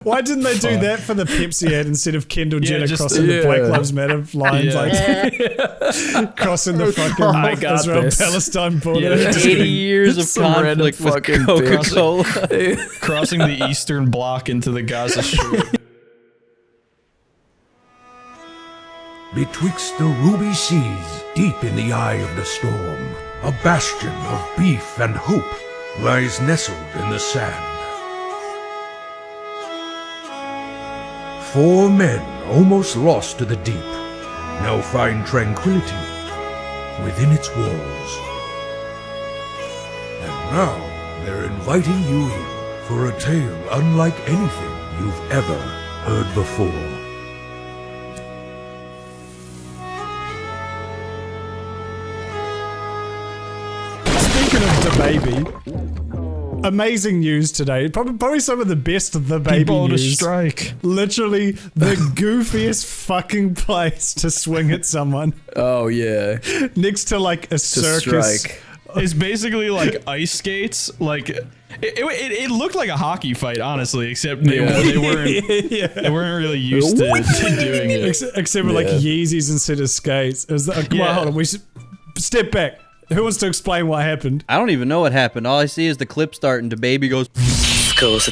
Why didn't they do that for the Pepsi ad instead of Kendall Jenner crossing the Black Lives Matter lines, like crossing the fucking Israel-Palestine border? 80 years of conflict with Coca-Cola. Crossing the Eastern Bloc into the Gaza Strip. Betwixt the ruby seas, deep in the eye of the storm, a bastion of beef and hope lies nestled in the sand. 4 men almost lost to the deep now find tranquility within its walls. And now they're inviting you in for a tale unlike anything you've ever heard before. Speaking of Dababy, amazing news today. Probably some of the best of the Dababy news. A strike. Literally the goofiest fucking place to swing at someone. Oh yeah. Next to like a circus. Strike. It's basically like ice skates. Like it looked like a hockey fight, honestly, except they weren't really used to doing it. Except with like Yeezys instead of skates. It was like, come on, hold on. We should step back. Who wants to explain what happened? I don't even know what happened. All I see is the clip start and Dababy goes throws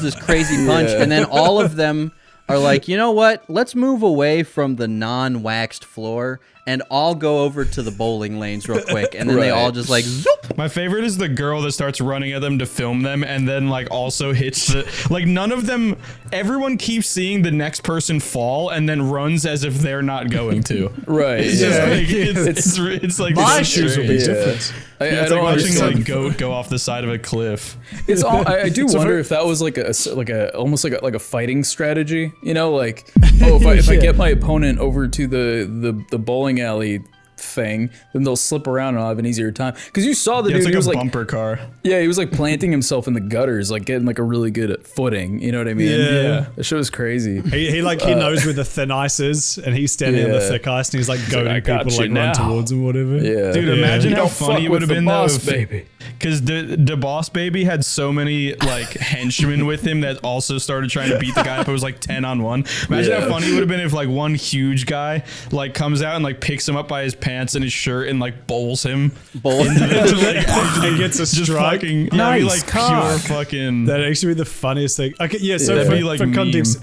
this crazy punch, and then all of them are like, you know what? Let's move away from the non-waxed floor and all go over to the bowling lanes real quick. And then they all just like zoop. My favorite is the girl that starts running at them to film them and then like also hits the, like none of them, everyone keeps seeing the next person fall and then runs as if they're not going to. Right. It's just like, it's like my shoes will be different. It's like watching like goat go off the side of a cliff. It's all. I do wonder if that was like a almost like a fighting strategy. You know, like if I get my opponent over to the bowling alley thing, then they'll slip around and I'll have an easier time. Because you saw the dude, like he was a like bumper car. Yeah, he was like planting himself in the gutters, like getting like a really good footing. You know what I mean? Yeah. That shit was crazy. He knows where the thin ice is, and he's standing on the thick ice, and he's like goading people to like run towards him, whatever. Yeah, dude, imagine how funny it would have been though, baby. Because the boss baby had so many like henchmen with him that also started trying to beat the guy up. It was like 10-on-1. Imagine how funny it would have been if like one huge guy like comes out and like picks him up by his pants and his shirt and like bowls him. And gets a strike. Fucking, nice, like pure fucking. That'd actually be the funniest thing. Okay, yeah. So for context,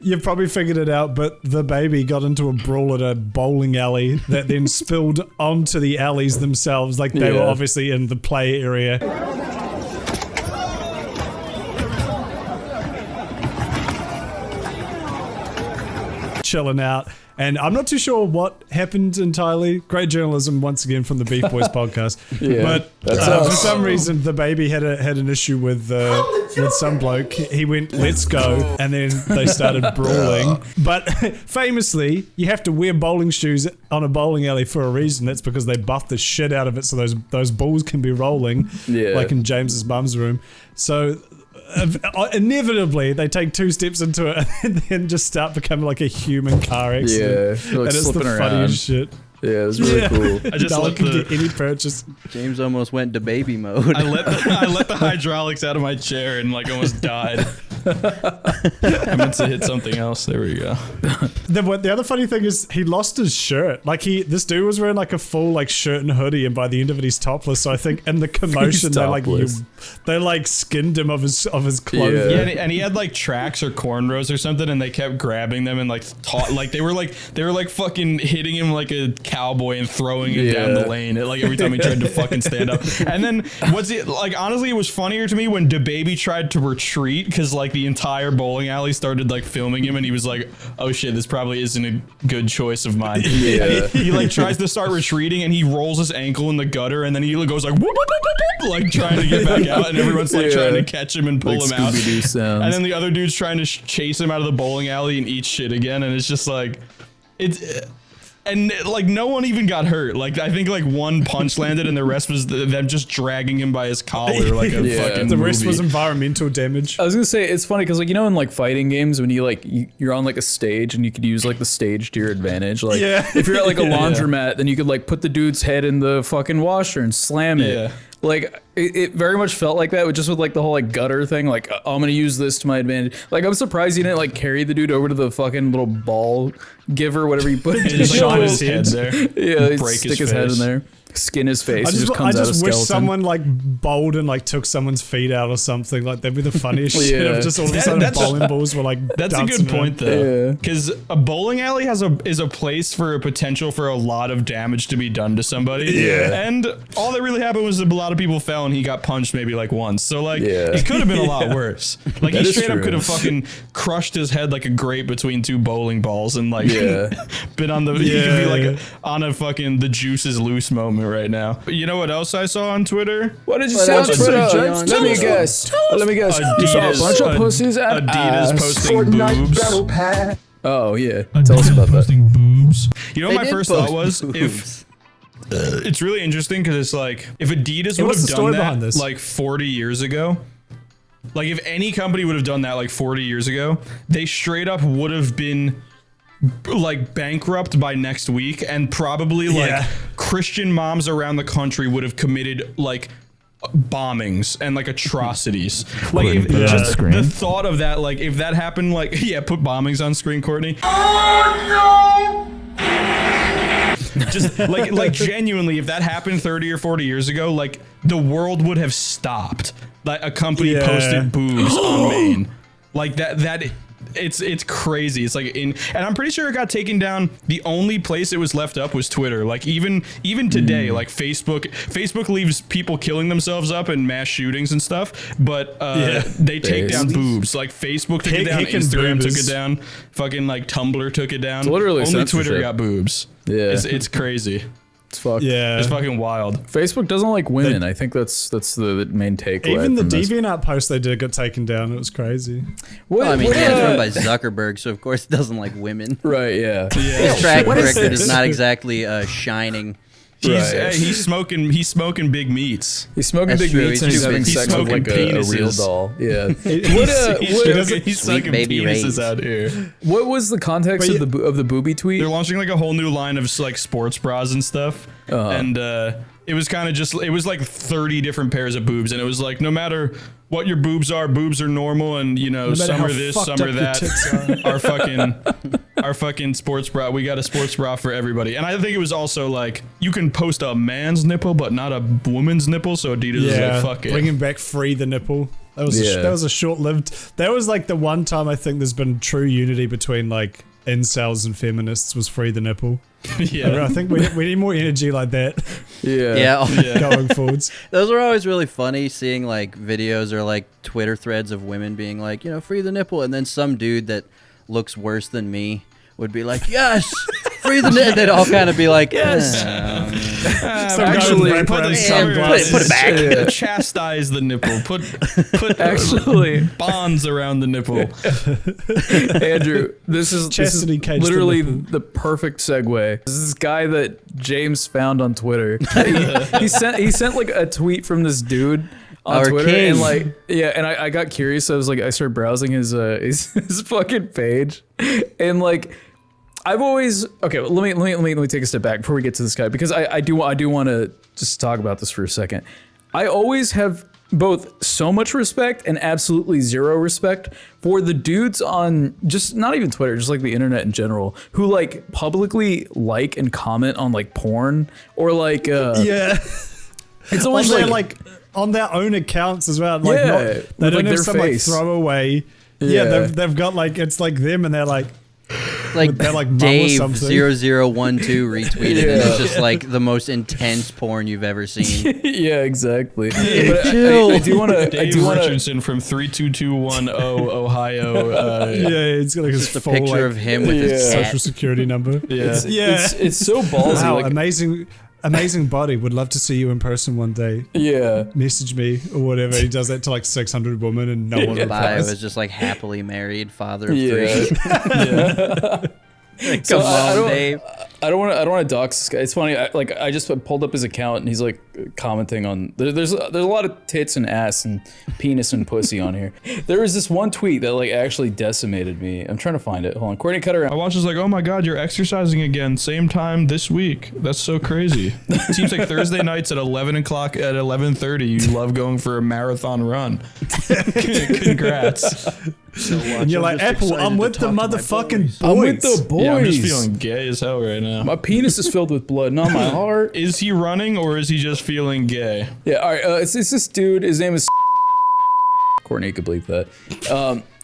you've probably figured it out, but the baby got into a brawl at a bowling alley that then spilled onto the alleys themselves. Like they were obviously in the play area. Chilling out. And I'm not too sure what happened entirely. Great journalism once again from the Beef Boys podcast. But for some reason, the baby had an issue with some bloke. He went, "Let's go," and then they started brawling. But famously, you have to wear bowling shoes on a bowling alley for a reason. That's because they buffed the shit out of it so those balls can be rolling, like in James's mum's room. So inevitably they take 2 steps into it and then just start becoming like a human car accident. Like, and it's the funniest shit. Yeah, it was really cool. I just let get any purchase. James almost went Dababy mode. I let the hydraulics out of my chair and like almost died. I meant to hit something else. There we go. The other funny thing is he lost his shirt. Like this dude was wearing like a full like shirt and hoodie, and by the end of it he's topless. So I think in the commotion they like skinned him of his clothing. Yeah, and he had like tracks or cornrows or something, and they kept grabbing them and like they were like fucking hitting him like a cowboy and throwing him down the lane like every time he tried to fucking stand up. And then honestly, it was funnier to me when Dababy tried to retreat because like the entire bowling alley started like filming him and he was like, oh shit, this probably isn't a good choice of mine. He like tries to start retreating and he rolls his ankle in the gutter and then he goes like whoop, whoop, whoop, whoop, like trying to get back out, and everyone's like trying to catch him and pull him out. Sounds. And then the other dude's trying to chase him out of the bowling alley and eat shit again, and it's just like and like no one even got hurt. Like I think like one punch landed and the rest was them just dragging him by his collar like a fucking The rest movie. was environmental damage. I was gonna say it's funny because like, you know, in like fighting games when you're on like a stage and you could use like the stage to your advantage. Like if you're at like a laundromat, then you could like put the dude's head in the fucking washer and slam it. Like it very much felt like that, just with like the whole like gutter thing. Like I'm gonna use this to my advantage. Like I'm surprised he didn't like carry the dude over to the fucking little ball giver, whatever you put. Just shot his head there. Yeah, stick his head in there. Skin his face. I just comes out a wish skeleton. someone like bowled and like took someone's feet out or something. Like that'd be the funniest shit. Of just all of a sudden bowling balls were like. That's a good point though, because a bowling alley is a place for a potential for a lot of damage to be done to somebody. Yeah, and all that really happened was a lot of people fell and he got punched maybe like once. So like it could have been a lot worse. Like he straight up could have fucking crushed his head like a grape between two bowling balls and like been on the. He could be like on a fucking the juice is loose moment right now. You know what else I saw on Twitter? What did you say on Twitter, James? Let me guess. You saw a bunch of pussies and Adidas posting boobs. Oh yeah, tell us about that. Posting boobs. You know what They my did first post thought was? boobs. If it's really interesting because it's like if Adidas would what's have the story done behind that this? like 40 years ago. Like if any company would have done that like 40 years ago, they straight up would have been like bankrupt by next week, and probably like Christian moms around the country would have committed like bombings and like atrocities. Like if, just the thought of that, like if that happened, like put bombings on screen, Courtney. Oh no! Just like genuinely, if that happened 30 or 40 years ago, like the world would have stopped. Like a company posted boobs on Maine, like that. It's crazy. It's like and I'm pretty sure it got taken down. The only place it was left up was Twitter. Like even today, like Facebook leaves people killing themselves up in mass shootings and stuff. But they take down boobs. Like Facebook took it down, Instagram took it down, fucking like Tumblr took it down. It's literally only censorship. Twitter got boobs. Yeah, it's crazy. It's fucked. It's fucking wild. Facebook doesn't like women. I think that's the main takeaway. Even the from this. DeviantArt post they did got taken down. It was crazy. Well, I mean, it's run by Zuckerberg, so of course it doesn't like women. Right, yeah. His track record is not exactly shining. He's smoking big meats. He's smoking That's big true. meats and he's having He's sex with smoking like a real penises. doll. Yeah. He's sucking baby penises rays. out here. What was the context of the booby tweet? They're launching like a whole new line of like sports bras and stuff, and it was kind of just it was like 30 different pairs of boobs, and it was like no matter what your boobs are normal, and you know some are this, some are that. Our fucking sports bra. We got a sports bra for everybody, and I think it was also like you can post a man's nipple, but not a woman's nipple. So Adidas was like, fuck it, bringing back free the nipple. That was a short-lived. That was like the one time I think there's been true unity between like incels and feminists was free the nipple. I think we need more energy like that. Going forwards. Those were always really funny, seeing like videos or like Twitter threads of women being like, you know, free the nipple, and then some dude that looks worse than me would be like, yes, free the nipple. They'd all kind of be like, yes. Actually, put it back. Chastise the nipple. Put Actually bonds around the nipple. Andrew, this is literally the perfect segue. This is this guy that James found on Twitter. He sent like a tweet from this dude on Twitter, and like and I got curious. So I started browsing his fucking page, and like I've always let me take a step back before we get to this guy, because I do want to just talk about this for a second. I always have both so much respect and absolutely zero respect for the dudes on just not even Twitter, just like the internet in general, who like publicly like and comment on like porn or like it's always like on their own accounts as well. Like they don't have some like throwaway. They've got like it's like them and they're like Dave 0012 retweeted it. It's just like the most intense porn you've ever seen. Yeah, exactly. But Chill. I do want to. Dave Richardson from 32210 Ohio. It's got like his Just a full, picture of him with his social security number. It's so ballsy. Wow, Like, amazing body. Would love to see you in person one day. Message me or whatever. He does that to like 600 women and no one replies. Was just like happily married, father of 3. Come on, Dave. I don't want to dox this guy. It's funny. I just pulled up his account and he's like commenting on. There's a lot of tits and ass and penis and pussy on here. There was this one tweet that like actually decimated me. I'm trying to find it. Hold on, Courtney, cut around. I watched this like, oh my god, you're exercising again, same time this week. That's so crazy. It seems like Thursday nights at 11 o'clock at 11:30, you love going for a marathon run. Congrats. And you're like, Apple, I'm with the motherfucking boys. I'm with the boys. Yeah, I'm just feeling gay as hell right now. My penis is filled with blood, not my heart. Is he running or is he just feeling gay? Yeah, all right. It's this dude. His name is. Courtney could believe that.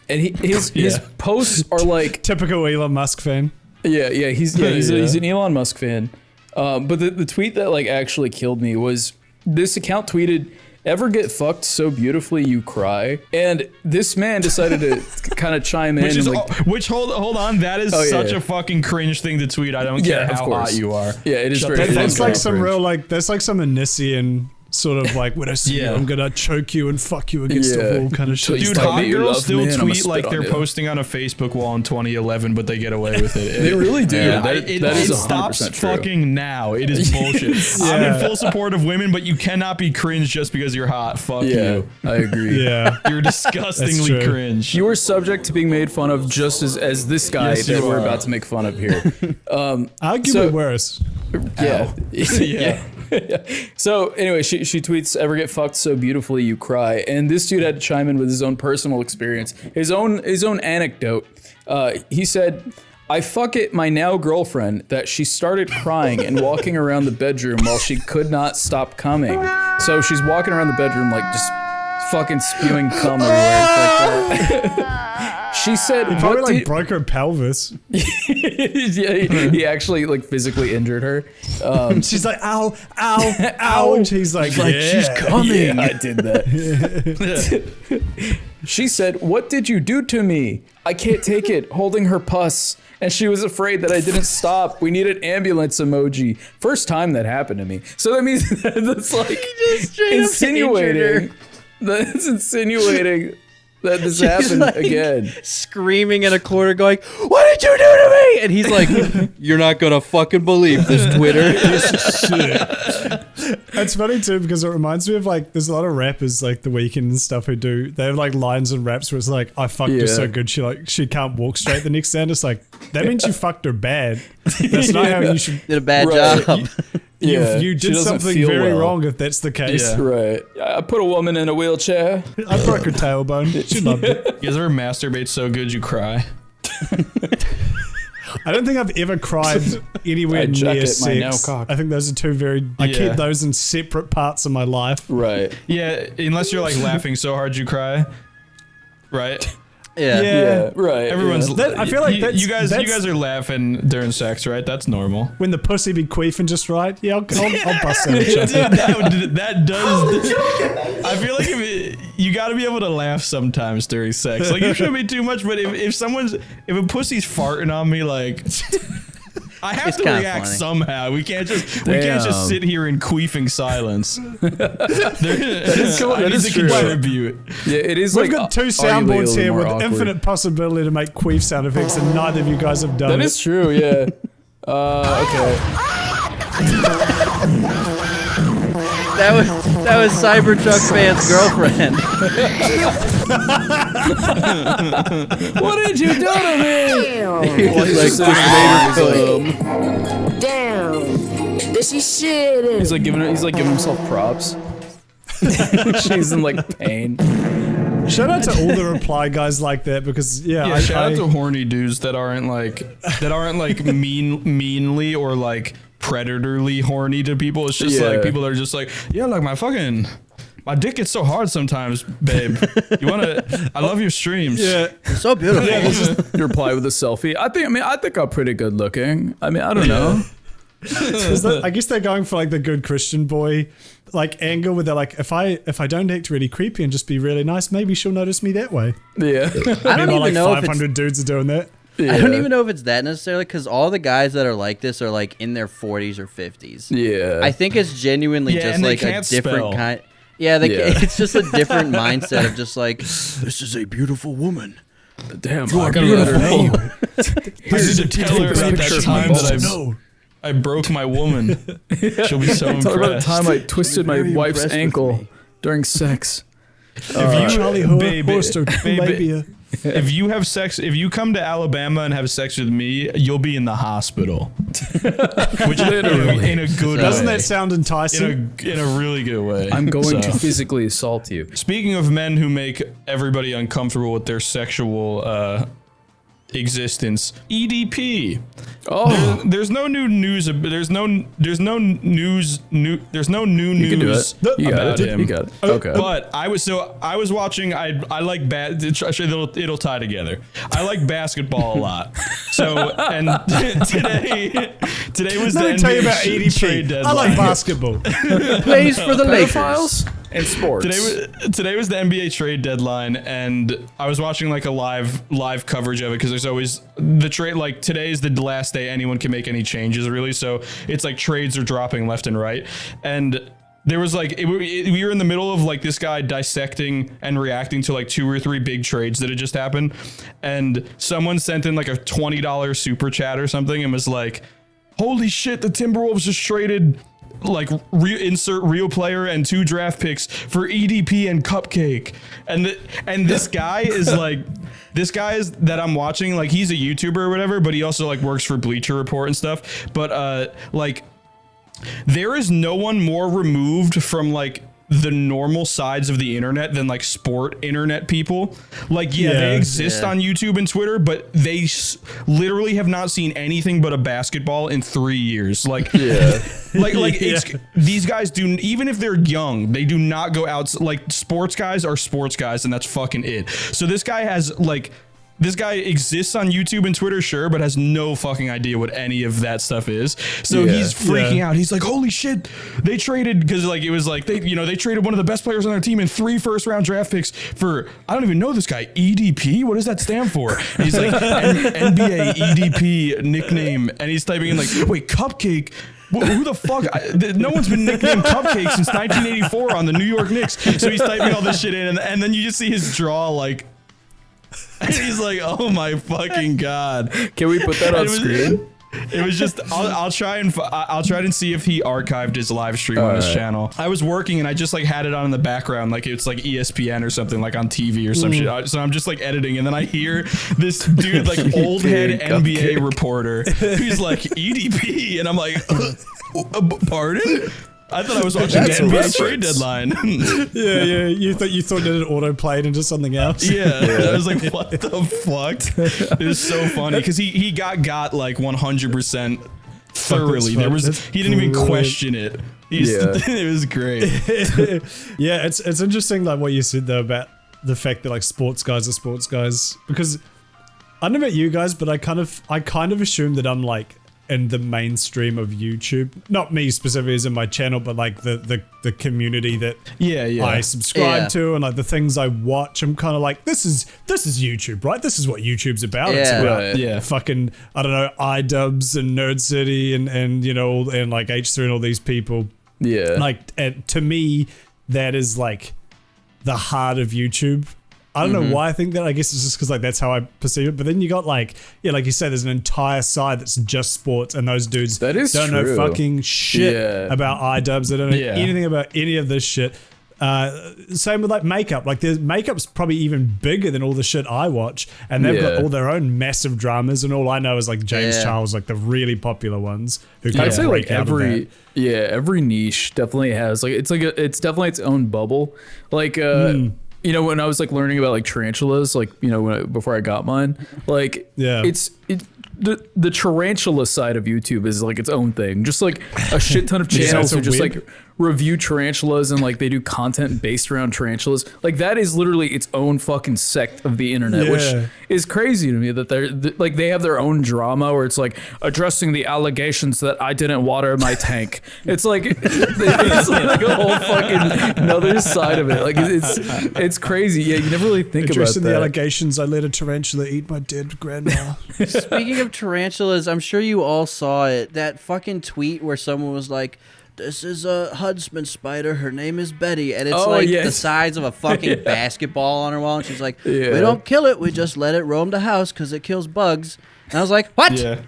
And his posts are like typical Elon Musk fan. Yeah, he's an Elon Musk fan. But the tweet that like actually killed me was this account tweeted, "Ever get fucked so beautifully you cry?" And this man decided to kind of chime in. Hold on, that is such a fucking cringe thing to tweet. I don't care how hot you are. Yeah, it is very. That's like some real like that's like some Onision sort of like when I see you, I'm gonna choke you and fuck you against the wall kind of shit. Dude, hot girls still tweet like they're posting on a Facebook wall in 2011, but they get away with it. They really do. Yeah, that is 100% stops true. fucking now. It is bullshit. I'm in full support of women, but you cannot be cringe just because you're hot. Fuck you. I agree. Yeah, you're disgustingly cringe. You are subject to being made fun of just as this guy that we're about to make fun of here. Arguably worse. Yeah. So anyway, she tweets, "Ever get fucked so beautifully you cry?" And this dude had to chime in with his own personal experience, his own anecdote. He said, "I fuck it my now girlfriend that she started crying and walking around the bedroom while she could not stop coming. So she's walking around the bedroom like just fucking spewing cum everywhere." Like she said, he probably like broke her pelvis. He actually like physically injured her. She's like, ow, ow, ow. And she's like she's coming. Yeah, I did that. She said, "What did you do to me? I can't take it," holding her pus. And she was afraid that I didn't stop. We needed ambulance emoji. First time that happened to me. So that means that's like insinuating. That's insinuating that this happened like again. Screaming in a corner going, "What did you do to me?" And he's like, "You're not gonna fucking believe this, Twitter." It's funny too because it reminds me of like there's a lot of rappers like The Weeknd and stuff who do they have like lines and raps where it's like, "I fucked her so good she can't walk straight the next day." And it's like that means you fucked her bad. That's not how you should. Did a bad job. You did something very wrong if that's the case. Yeah. Right. I put a woman in a wheelchair. I broke her tailbone. She loved it. You guys ever masturbate so good you cry? I don't think I've ever cried anywhere near sex. I think those are two very. I keep those in separate parts of my life. Right. Yeah, unless you're like laughing so hard you cry. Right. Yeah, right. Everyone's. I feel like you guys are laughing during sex, right? That's normal. When the pussy be queefing just right, I'll bust out a chuckle. that does. I feel like you got to be able to laugh sometimes during sex. Like you shouldn't be too much, but if a pussy's farting on me, like. I have to react somehow. We can't just sit here in queefing silence. That is true. Contribute. Yeah, it is. We've got two soundboards here with infinite possibility to make queef sound effects, and neither of you guys have done it. That is true. Yeah. Okay. That was Cybertruck fan's girlfriend. What did you do to me? Damn. This is shit. He's like giving himself props. She's in like pain. Shout out to all the reply guys like that because shout out to horny dudes that aren't like meanly or like predatorly horny to people. It's just like people that are just like, yeah, like my dick gets so hard sometimes, babe. I love your streams. Yeah. It's so beautiful. Yeah, you reply with a selfie. I think I'm pretty good looking. I mean, I don't know. I guess they're going for like the good Christian boy like angle where they're like, if I don't act really creepy and just be really nice, maybe she'll notice me that way. Yeah. I don't even know 500 dudes are doing that. Yeah. I don't even know if it's that necessarily because all the guys that are like this are like in their 40s or 50s. Yeah. I think it's genuinely just like a different kind. Yeah, it's just a different mindset of just like, this is a beautiful woman. Damn, I gotta let her know. I need to tell her about that time that I broke my woman. She'll be so impressed. Talk about the time I twisted my very wife's impressed with ankle me. during sex. Charlie baby, if you have sex, if you come to Alabama and have sex with me, you'll be in the hospital. Which in a good way. Doesn't that sound enticing? In a really good way. I'm going to physically assault you. Speaking of men who make everybody uncomfortable with their sexual existence, EDP. Oh, There's no new news. There's no new news you can do it. You got about it. him. You got it. Okay. But I was watching. I like it'll tie together. I like basketball a lot. So and today was Let the me tell you NBA about trade EDP. deadline. I like basketball. Plays for the Lakers. Pedophiles and sports. Today was the NBA trade deadline, and I was watching like a live coverage of it because there's always the trade. Like today is the last day anyone can make any changes really, so it's like trades are dropping left and right, and there was like we were in the middle of like this guy dissecting and reacting to like 2 or 3 big trades that had just happened, and someone sent in like a $20 super chat or something and was like, "Holy shit, the Timberwolves just traded." Like insert real player and 2 draft picks for EDP and Cupcake, and this guy is like, this guy is that I'm watching, like he's a YouTuber or whatever, but he also like works for Bleacher Report and stuff. But like there is no one more removed from like the normal sides of the internet than like sport internet people. Like they exist on YouTube and Twitter, but they literally have not seen anything but a basketball in 3 years. Like it's these guys do, even if they're young, they do not go out. Like sports guys are sports guys, and that's fucking it. So this guy exists on YouTube and Twitter, sure, but has no fucking idea what any of that stuff is. So he's freaking out. He's like, "Holy shit, they traded," because like it was like they traded one of the best players on their team and 3 first-round draft picks for, I don't even know this guy, EDP. What does that stand for? And he's like, NBA EDP nickname, and he's typing in like, "Wait, Cupcake." Who the fuck? No one's been nicknamed Cupcake since 1984 on the New York Knicks. So he's typing all this shit in, and then you just see his draw like. And he's like, "Oh my fucking god!" Can we put that on screen? It was just. I'll try and see if he archived his live stream on his channel. I was working and I just like had it on in the background, like it's like ESPN or something, like on TV or some shit. So I'm just like editing, and then I hear this dude, like old head NBA reporter, who's like EDP, and I'm like, "Pardon?" I thought I was watching the NBA trade deadline. Yeah. You thought that it auto played into something else. Yeah. I was like, "What the fuck?" It was so funny because he got like 100% thoroughly. He didn't even question it. It was great. Yeah, it's interesting like what you said though about the fact that like sports guys are sports guys, because I don't know about you guys, but I kind of assume that I'm like in the mainstream of YouTube, not me specifically as in my channel, but like the community that I subscribe to and like the things I watch. I'm kind of like, this is YouTube, right? This is what YouTube's about. It's about fucking, I don't know, iDubbbz and Nerd City and you know, and like H3 and all these people. Yeah. Like to me, that is like the heart of YouTube. I don't know why I think that. I guess it's just because like that's how I perceive it. But then you got like, like you said, there's an entire side that's just sports, and those dudes don't know fucking shit about iDubbbz. They don't know anything about any of this shit. Same with like makeup. Like there's makeup's probably even bigger than all the shit I watch, and they've got all their own massive dramas. And all I know is like James Charles, like the really popular ones. I'd say like every niche definitely has like it's definitely its own bubble. Like you know, when I was like learning about like tarantulas, like, you know, before I got mine, like the tarantula side of YouTube is like its own thing. Just like a shit ton of channels who just like review tarantulas and like they do content based around tarantulas. Like that is literally its own fucking sect of the internet, which is crazy to me that they're like they have their own drama where it's like addressing the allegations that I didn't water my tank. It's like it's like a whole fucking another side of it. Like it's crazy. Yeah, you never really think about that. Addressing the allegations I let a tarantula eat my dead grandma. Speaking of tarantulas, I'm sure you all saw it. That fucking tweet where someone was like, "This is a Huntsman spider. Her name is Betty." And it's the size of a fucking basketball on her wall. And she's like, "We don't kill it. We just let it roam the house because it kills bugs." And I was like, "What?" Yeah.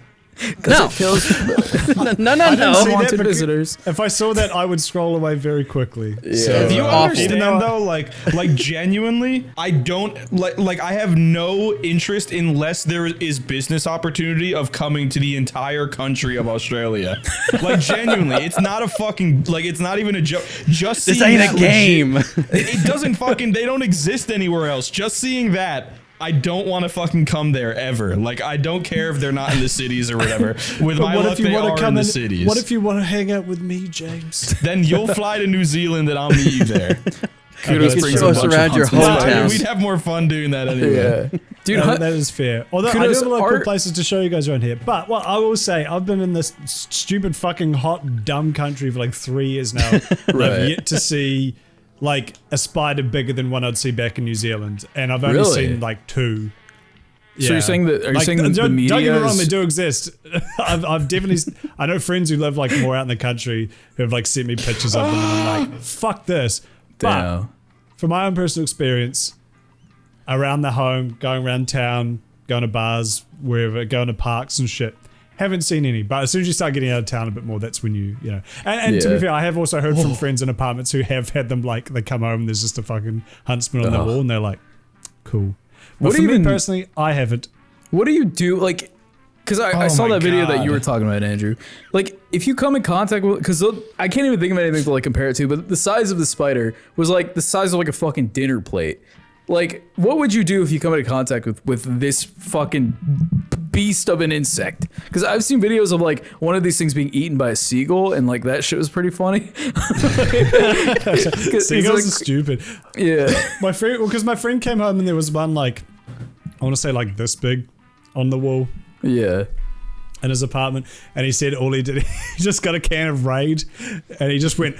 No. It kills no. See that unwanted because visitors. If I saw that, I would scroll away very quickly. Yeah. So, If you Awful. understand though, like genuinely, I don't like I have no interest unless there is business opportunity of coming to the entire country of Australia. Like genuinely, it's not a fucking it's not even a joke. Just This seeing ain't a that game. it doesn't fucking they don't exist anywhere else. Just seeing that. I don't want to fucking come there ever. Like, I don't care if they're not in the cities or whatever. With my luck, they are in the cities. What if you want to hang out with me, James? Then you'll fly to New Zealand and I'll meet you there. Kudos You brings show a us bunch around of your huntsmen. hometown. We'd have more fun doing that anyway. Yeah. Dude, that is fair. Although I do Kudos have a lot of cool art- places to show you guys around here. But what I will say, I've been in this stupid fucking hot, dumb country for like 3 years now. And I've yet to see like a spider bigger than one I'd see back in New Zealand. And I've only seen like 2. So you're saying that? Are you saying that the don't media? get me wrong, they is- do exist. I've definitely. I know friends who live like more out in the country who have like sent me pictures of them, and I'm like, fuck this. But Damn. from my own personal experience, around the home, going around town, going to bars, wherever, going to parks and shit, haven't seen any. But as soon as you start getting out of town a bit more, that's when you know. And to be fair, I have also heard from friends in apartments who have had them like they come home and there's just a fucking huntsman on the wall, and they're like, cool. But What for do you me personally, I haven't. What do you do? Like, because I saw my that video that you God. were talking about, Andrew. Like, if you come in contact with, because I can't even think of anything to like compare it to, but the size of the spider was like the size of like a fucking dinner plate. Like, what would you do if you come into contact with this fucking beast of an insect? Because I've seen videos of like one of these things being eaten by a seagull, and like that shit was pretty funny. Seagulls are stupid. Yeah. My friend, because my friend came home and there was one like, I want to say like this big on the wall Yeah. in his apartment, and he said all he did, he just got a can of Raid, and he just went,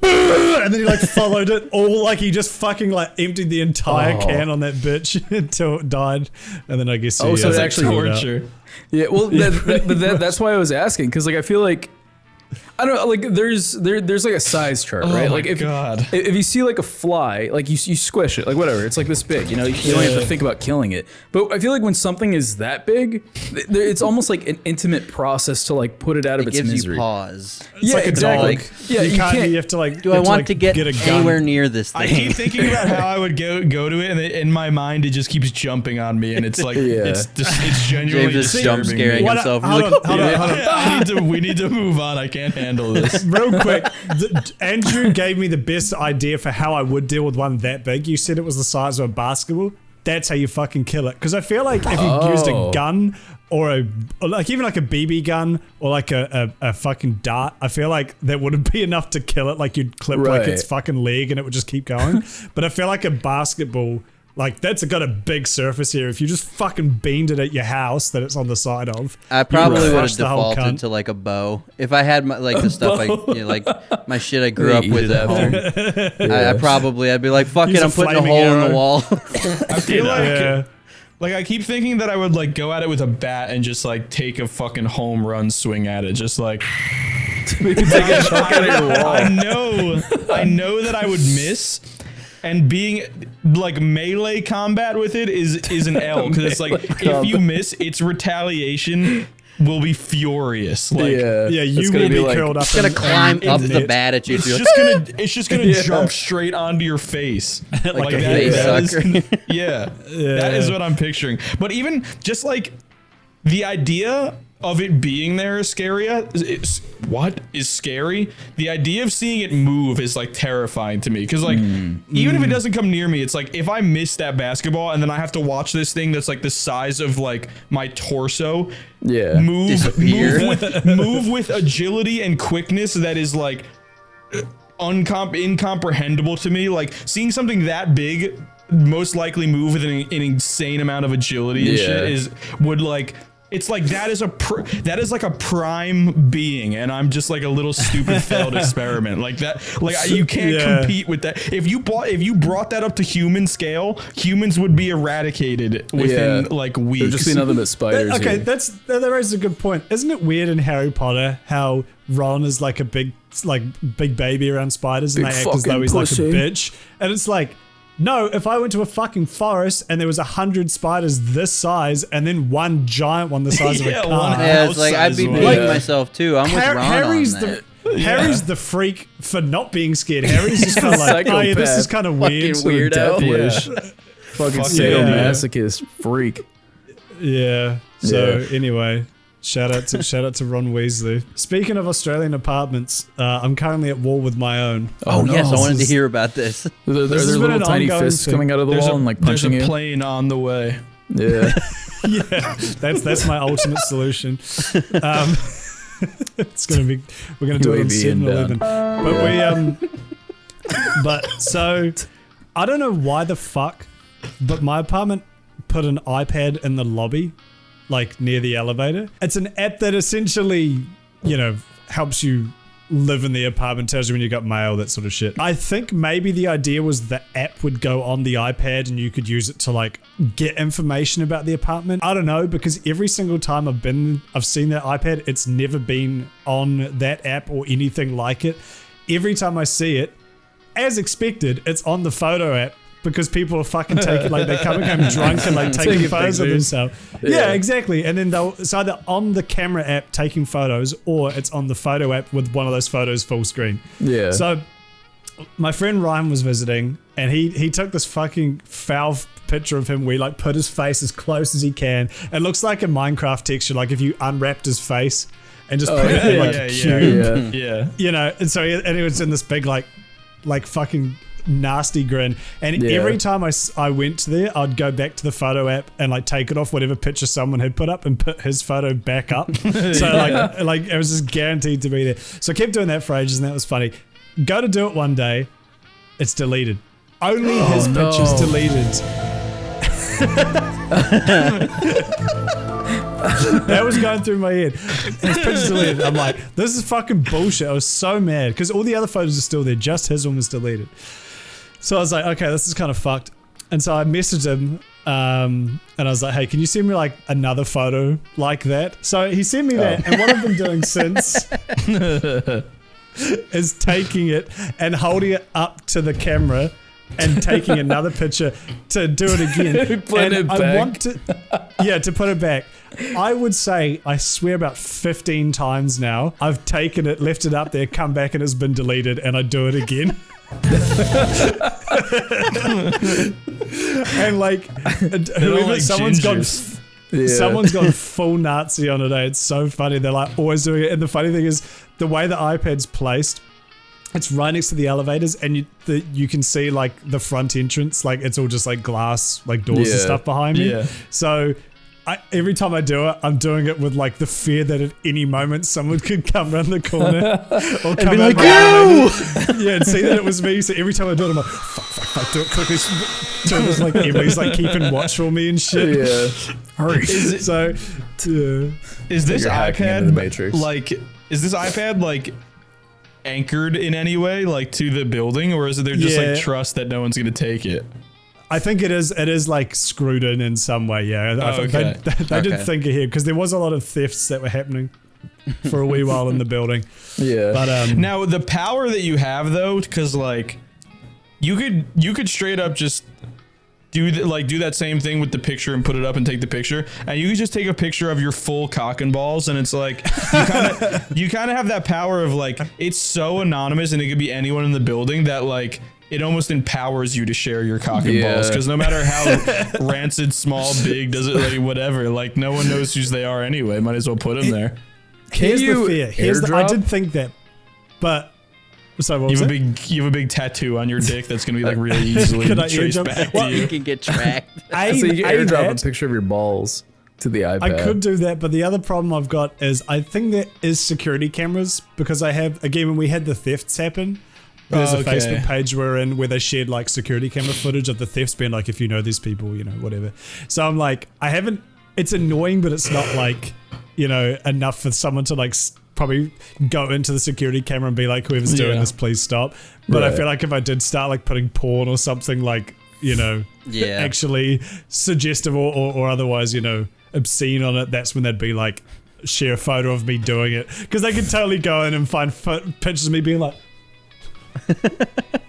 and then he like followed it all, like he just fucking like emptied the entire can on that bitch until it died, and then I guess Oh, so it's actually threw it out. torture. Yeah. Well, that's why I was asking, because like I feel like I don't know, like there's like a size chart, right? my Like if God. if you see like a fly, like you squish it, like whatever, it's like this big, you know, you don't have to think about killing it. But I feel like when something is that big, it's almost like an intimate process to like put it out of It its gives misery. you pause. Yeah, like a exactly. dog. Yeah, you can't. You have to like. Do you I have want like, to get a gun. anywhere near this I thing? keep thinking about how I would go to it, and in my mind, it just keeps jumping on me, and it's like it's genuinely James is jump disturbing me. scaring himself. He's Hold like, on, hold on. We need to move on. I can't handle this. Real quick, Andrew gave me the best idea for how I would deal with one that big. You said it was the size of a basketball. That's how you fucking kill it. Because I feel like if you used a gun or even like a BB gun or like a fucking dart, I feel like that wouldn't be enough to kill it. Like you'd clip like its fucking leg and it would just keep going. But I feel like a basketball, like that's got a big surface here. If you just fucking beamed it at your house that it's on the side of, I probably would have crush the whole defaulted cunt. to like a bow. If I had my, like the stuff like my shit I grew up Eat with it at home, I'd be like, fuck Use it, a I'm putting a flaming hole in arrow. the wall. I feel yeah. like I keep thinking that I would like go at it with a bat and just like take a fucking home run swing at it, just like. I know that I would miss, and being like melee combat with it is an L, because it's like if you miss, its retaliation will be furious. Like yeah, you it's will gonna be like- curled up. It's gonna climb up the net. bat at you. it's just gonna jump straight onto your face like a that. face That is- sucker. yeah, that is what I'm picturing. But even just like the idea of it being there is scary. What is scary? The idea of seeing it move is like terrifying to me, because like even if it doesn't come near me, it's like if I miss that basketball and then I have to watch this thing that's like the size of like my torso move Disappear. move with agility and quickness that is like incomprehensible to me. Like seeing something that big most likely move with an insane amount of agility and shit would like. It's like that is like a prime being, and I'm just like a little stupid failed experiment like that. Like you can't compete with that. If you brought that up to human scale, humans would be eradicated within like weeks. There'd just be nothing but spiders. Okay, here. that raises a good point. Isn't it weird in Harry Potter how Ron is like a big baby around spiders, and Big they act as though fucking he's pussy. like a bitch, and it's like No, if I went to a fucking forest and there was 100 spiders this size and then one giant one the size of a car. Yeah, it's like I'd be peeing myself too. I'm with Ron Harry's on that. Harry's the freak for not being scared. Harry's just kind of like, oh yeah, this is kind of weird. Fucking weirdo. Fucking sadomasochist freak. Yeah. So anyway, shout out to Ron Weasley. Speaking of Australian apartments, I'm currently at war with my own. Oh no, yes, I wanted to hear about this. There's little tiny fists coming out of the wall and like punching you. There's a plane on the way. Yeah. Yeah, that's my ultimate solution. It's gonna be, we're gonna do it on 7-Eleven. But so I don't know why the fuck, but my apartment put an iPad in the lobby, like near the elevator. It's an app that essentially, helps you live in the apartment, tells you when you got mail, that sort of shit. I think maybe the idea was the app would go on the iPad and you could use it to like get information about the apartment. I don't know, because every single time I've seen that iPad, it's never been on that app or anything like it. Every time I see it, as expected, it's on the photo app. Because people are fucking taking, like, they come home drunk and like taking photos of themselves. Yeah, exactly. And then it's either on the camera app taking photos or it's on the photo app with one of those photos full screen. Yeah. So my friend Ryan was visiting and he took this fucking foul picture of him where he like put his face as close as he can. It looks like a Minecraft texture, like if you unwrapped his face and just put it in like a cube. Yeah. And so he was in this big like fucking nasty grin, and every time I went there, I'd go back to the photo app and like take it off whatever picture someone had put up and put his photo back up. So like it was just guaranteed to be there. So I kept doing that for ages, and that was funny. Go to do it one day, it's deleted. Only his picture's deleted. That was going through my head. His picture's deleted. I'm like, this is fucking bullshit. I was so mad because all the other photos are still there, just his one was deleted. So I was like, okay, this is kind of fucked. And so I messaged him and I was like, hey, can you send me like another photo like that? So he sent me that, and what I've been doing since is taking it and holding it up to the camera and taking another picture to do it again. I want to put it back. I would say, I swear about 15 times now, I've taken it, left it up there, come back and it's been deleted, and I do it again. And like, someone's gone full Nazi on it. It's so funny. They're like always doing it. And the funny thing is, the way the iPad's placed, it's right next to the elevators, and you can see like the front entrance, like it's all just like glass, like doors and stuff behind me. Yeah. So every time I do it, I'm doing it with like the fear that at any moment someone could come around the corner or come be out like, you! Yeah, and see that it was me. So every time I do it, I'm like, fuck, do it quickly. So it was like Emily's like keeping watch for me and shit. Yeah. Hurry. Is this iPad like? Is this iPad like anchored in any way, like to the building, or is there just like trust that no one's gonna take it? I think it is like screwed in some way. Yeah, they did think ahead because there was a lot of thefts that were happening for a wee while in the building. Yeah, but now the power that you have though, because like you could straight up just do that same thing with the picture and put it up and take the picture, and you could just take a picture of your full cock and balls, and it's like you kind of have that power of like, it's so anonymous and it could be anyone in the building that like it almost empowers you to share your cock and balls, because no matter how rancid, small, big, does it like whatever, like no one knows whose they are anyway. Might as well put them there. Here's the fear. I did think that, but. So what was you have a big tattoo on your dick that's gonna be like really easily traced back to you. You can get tracked. So you can airdrop a picture of your balls to the iPad. I could do that, but the other problem I've got is I think there is security cameras, because I have, again, when we had the thefts happen, there's a Facebook page we're in where they shared like security camera footage of the thefts, being like, if you know these people, whatever. So I'm like, it's annoying, but it's not like, enough for someone to like probably go into the security camera and be like, whoever's doing this, please stop. But I feel like if I did start like putting porn or something like, actually suggestive or otherwise, obscene on it, that's when they'd be like, share a photo of me doing it. Because they could totally go in and find pictures of me being like,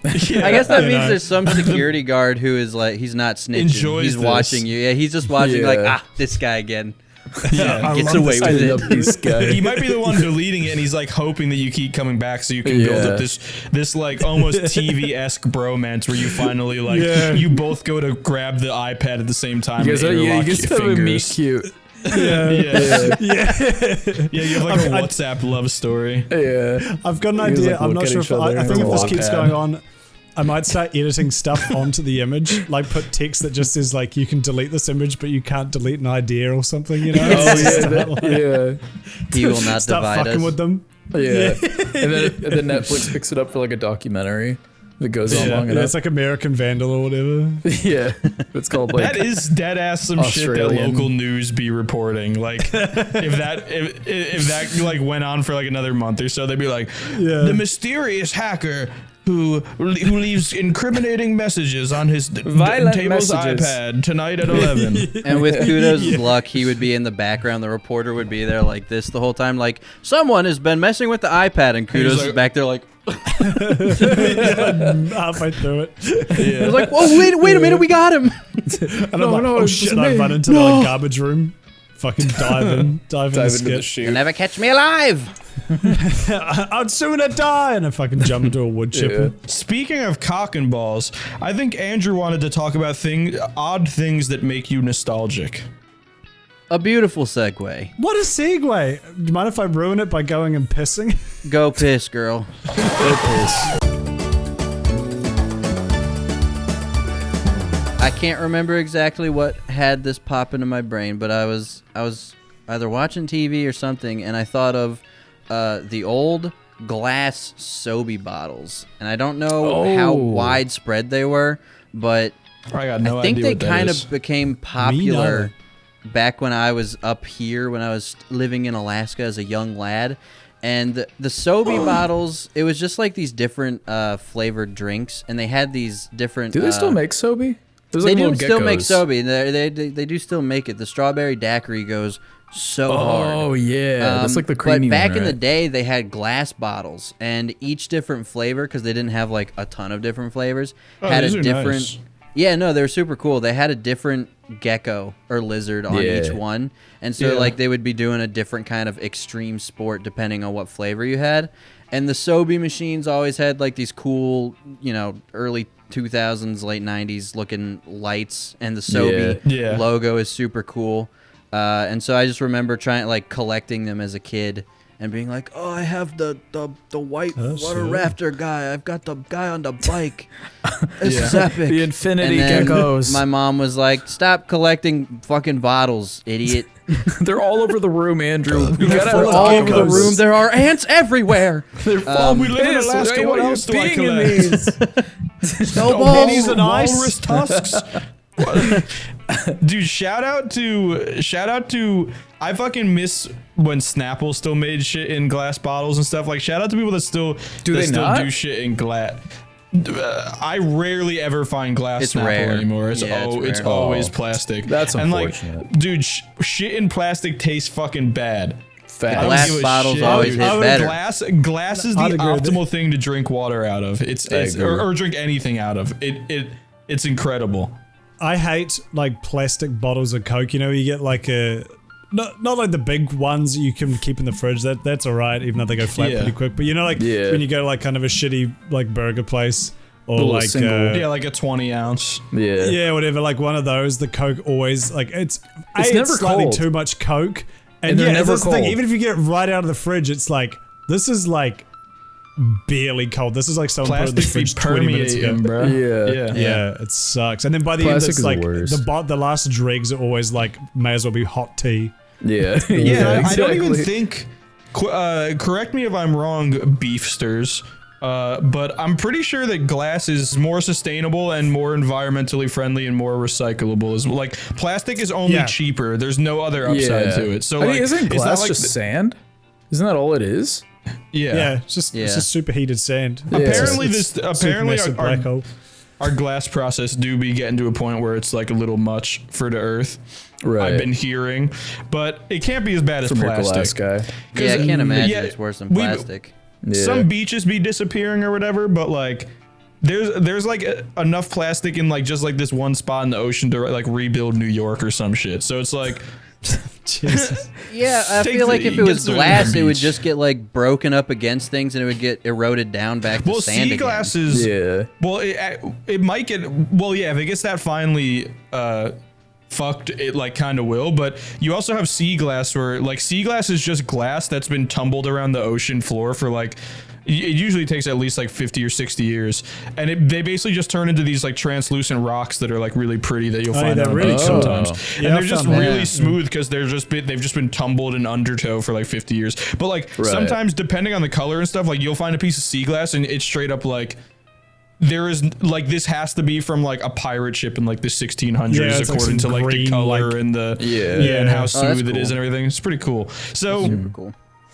I guess that means there's some security guard who is like, he's not snitching. He's watching you. Yeah, he's just watching like, this guy again. Yeah, gets away with it. This guy. He might be the one deleting it, and he's like hoping that you keep coming back so you can build up this like almost TV-esque bromance where you finally you both go to grab the iPad at the same time. You guys have a meet cute. Yeah. You have like a WhatsApp love story. Yeah, I've got an idea. I'm not sure if I think if this keeps going on, I might start editing stuff onto the image, like put text that just says like you can delete this image, but you can't delete an idea or something. You know? He will not start divide fucking us. with them. Yeah, and then Netflix picks it up for like a documentary that goes on long enough. It's like American Vandal or whatever. Yeah, it's called like that is dead ass some shit that local news be reporting. Like if that like went on for like another month or so, they'd be like, the mysterious hacker who leaves incriminating messages on his table's iPad tonight at 11. And with Kudos' luck, he would be in the background. The reporter would be there like this the whole time, like someone has been messing with the iPad, and Kudos is back there like halfway through it. He's like, whoa, wait a minute, we got him. And I'm like, oh shit, I run into the like, garbage room. Fucking dive in the chute. You'll never catch me alive. I'd sooner die. And I fucking jump into a wood chipper. Speaking of cock and balls, I think Andrew wanted to talk about odd things that make you nostalgic. A beautiful segue. What a segue. Do you mind if I ruin it by going and pissing? Go piss, girl. Go piss. I can't remember exactly what had this pop into my brain, but I was either watching TV or something, and I thought of the old glass Sobe bottles, and I don't know how widespread they were, but I think they kind of became popular back when I was up here, when I was living in Alaska as a young lad. And the Sobe bottles, it was just like these different flavored drinks, and they had these different. Do they still make Sobe? They do still make Sobe. They do still make it. The strawberry daiquiri goes so hard. Oh yeah, that's like the creamy But back one, in the right? day, they had glass bottles, and each different flavor, because they didn't have like a ton of different flavors, had a different. Nice. Yeah, no, they were super cool. They had a different gecko or lizard on each one, and so like they would be doing a different kind of extreme sport depending on what flavor you had. And the Sobe machines always had like these cool, early 2000s, late 90s looking lights, and the Sobe logo is super cool. And so I just remember collecting them as a kid and being like, oh, I have the white water rafter guy. I've got the guy on the bike. This is epic. The infinity and then geckos. My mom was like, stop collecting fucking bottles, idiot. They're all over the room, Andrew. They're all over the room. There are ants everywhere. We live in Alaska. What else do I collect? Snowballs and walrus tusks. Dude, shout out to I fucking miss when Snapple still made shit in glass bottles and stuff. Like, shout out to people that still do shit in glass. I rarely ever find glass It's Snapple rare. anymore. It's It's always plastic. That's and unfortunate. like, dude, shit in plastic tastes fucking bad. I don't Glass give a bottles shit. always hit better. Glass is the I'd agree with optimal thing to drink water out of. Or drink anything out of. It's incredible. I hate like plastic bottles of Coke. You get like not like the big ones that you can keep in the fridge. That's alright, even though they go flat pretty quick. But when you go to like kind of a shitty like burger place or like like a 20 ounce. Yeah, whatever. Like one of those, the Coke always like it's never slightly cold. too much Coke, And they're never that's the thing. cold. Even if you get it right out of the fridge, it's like this is like barely cold. This is like someone put it in the Plastic fridge 20 minutes ago. bro. Yeah, it sucks. And then by the end, Plastic it's is like the worst. the last dregs are always like may as well be hot tea. Yeah. I don't even think. Correct me if I'm wrong, beefsters. But I'm pretty sure that glass is more sustainable and more environmentally friendly and more recyclable. As like plastic is only cheaper. There's no other upside to it. So isn't it's glass not like just sand? Isn't that all it is? Yeah, it's just superheated sand. Apparently Supermassive black hole. our glass process do be getting to a point where it's like a little much for the earth. Right. I've been hearing, but it can't be as bad as From your plastic. glass guy. Yeah, I can't imagine it's worse than plastic. some beaches be disappearing or whatever, but like there's like enough plastic in like just like this one spot in the ocean to like rebuild New York or some shit. So it's like Jesus. Yeah, I feel like if it was glass, it would just get like broken up against things and it would get eroded down back to sand sea again. glass is well, it might get if it gets that finely fucked, it like kind of will. But you also have sea glass, where like sea glass is just glass that's been tumbled around the ocean floor for like. It usually takes at least like 50 or 60 years, and they basically just turn into these like translucent rocks that are like really pretty that you'll find on the beach sometimes. And they're just really smooth because they've just been tumbled in undertow for like 50 years. But like sometimes, depending on the color and stuff, like you'll find a piece of sea glass and it's straight up like there is like this has to be from like a pirate ship in like the 1600s according to like the color and the and how smooth it is and everything. It's pretty cool. So super cool.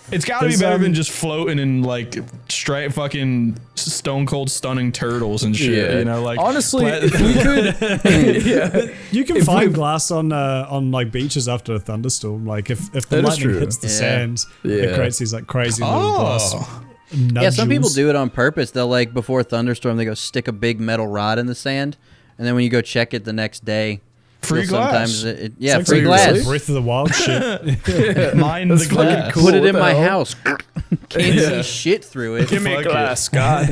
It's got to be better than just floating in like straight fucking stone cold stunning turtles and shit. You know, like honestly, if we could, you can find glass on like beaches after a thunderstorm. Like if the lightning hits the sand, it creates these like crazy little glass. Yeah, some people do it on purpose. They'll like before a thunderstorm, they go stick a big metal rod in the sand, and then when you go check it the next day. Free glass. Sometimes free glass. Breath of the Wild shit. Mine the glass. Cool. Put it in my house. Can't see shit through it. Give me a glass, Scott.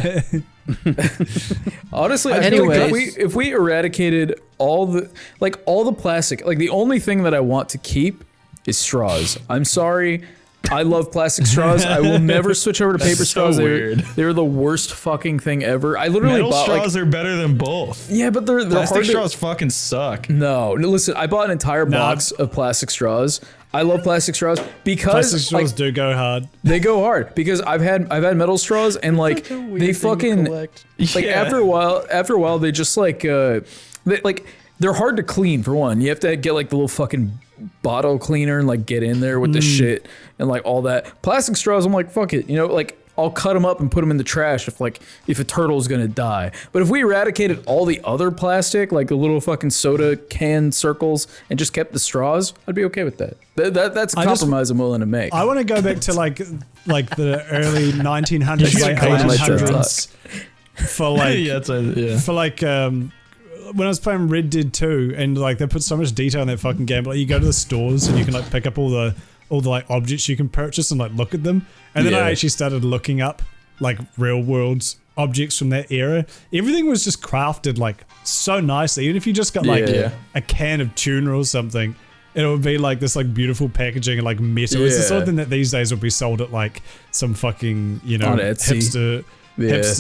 Honestly, I feel like if we eradicated all the plastic, like the only thing that I want to keep is straws. I'm sorry. I love plastic straws. I will never switch over to paper straws. They're the worst fucking thing ever. I literally bought straws are better than both. Yeah, but they're plastic straws fucking suck. No, listen. I bought an entire box of plastic straws. I love plastic straws because plastic straws do go hard. They go hard because I've had metal straws and like they fucking like after a while they just like they're hard to clean for one. You have to get like the little fucking bottle cleaner and like get in there with the shit and like all that. Plastic straws, I'm like, fuck it, you know, like I'll cut them up and put them in the trash if a turtle's gonna die. But if we eradicated all the other plastic, like the little fucking soda can circles, and just kept the straws, I'd be okay with that. That's a compromise I'm willing to make. I want to go back to like the early 1900s, late 1800s for like when I was playing Red Dead 2, and like they put so much detail in that fucking game. But like you go to the stores and you can like pick up all the like objects you can purchase and like look at them. And then I actually started looking up like real world objects from that era. Everything was just crafted like so nicely. Even if you just got like a can of tuna or something, it would be like this like beautiful packaging and like metal. It's the sort of thing that these days would be sold at like some fucking, you know, hipster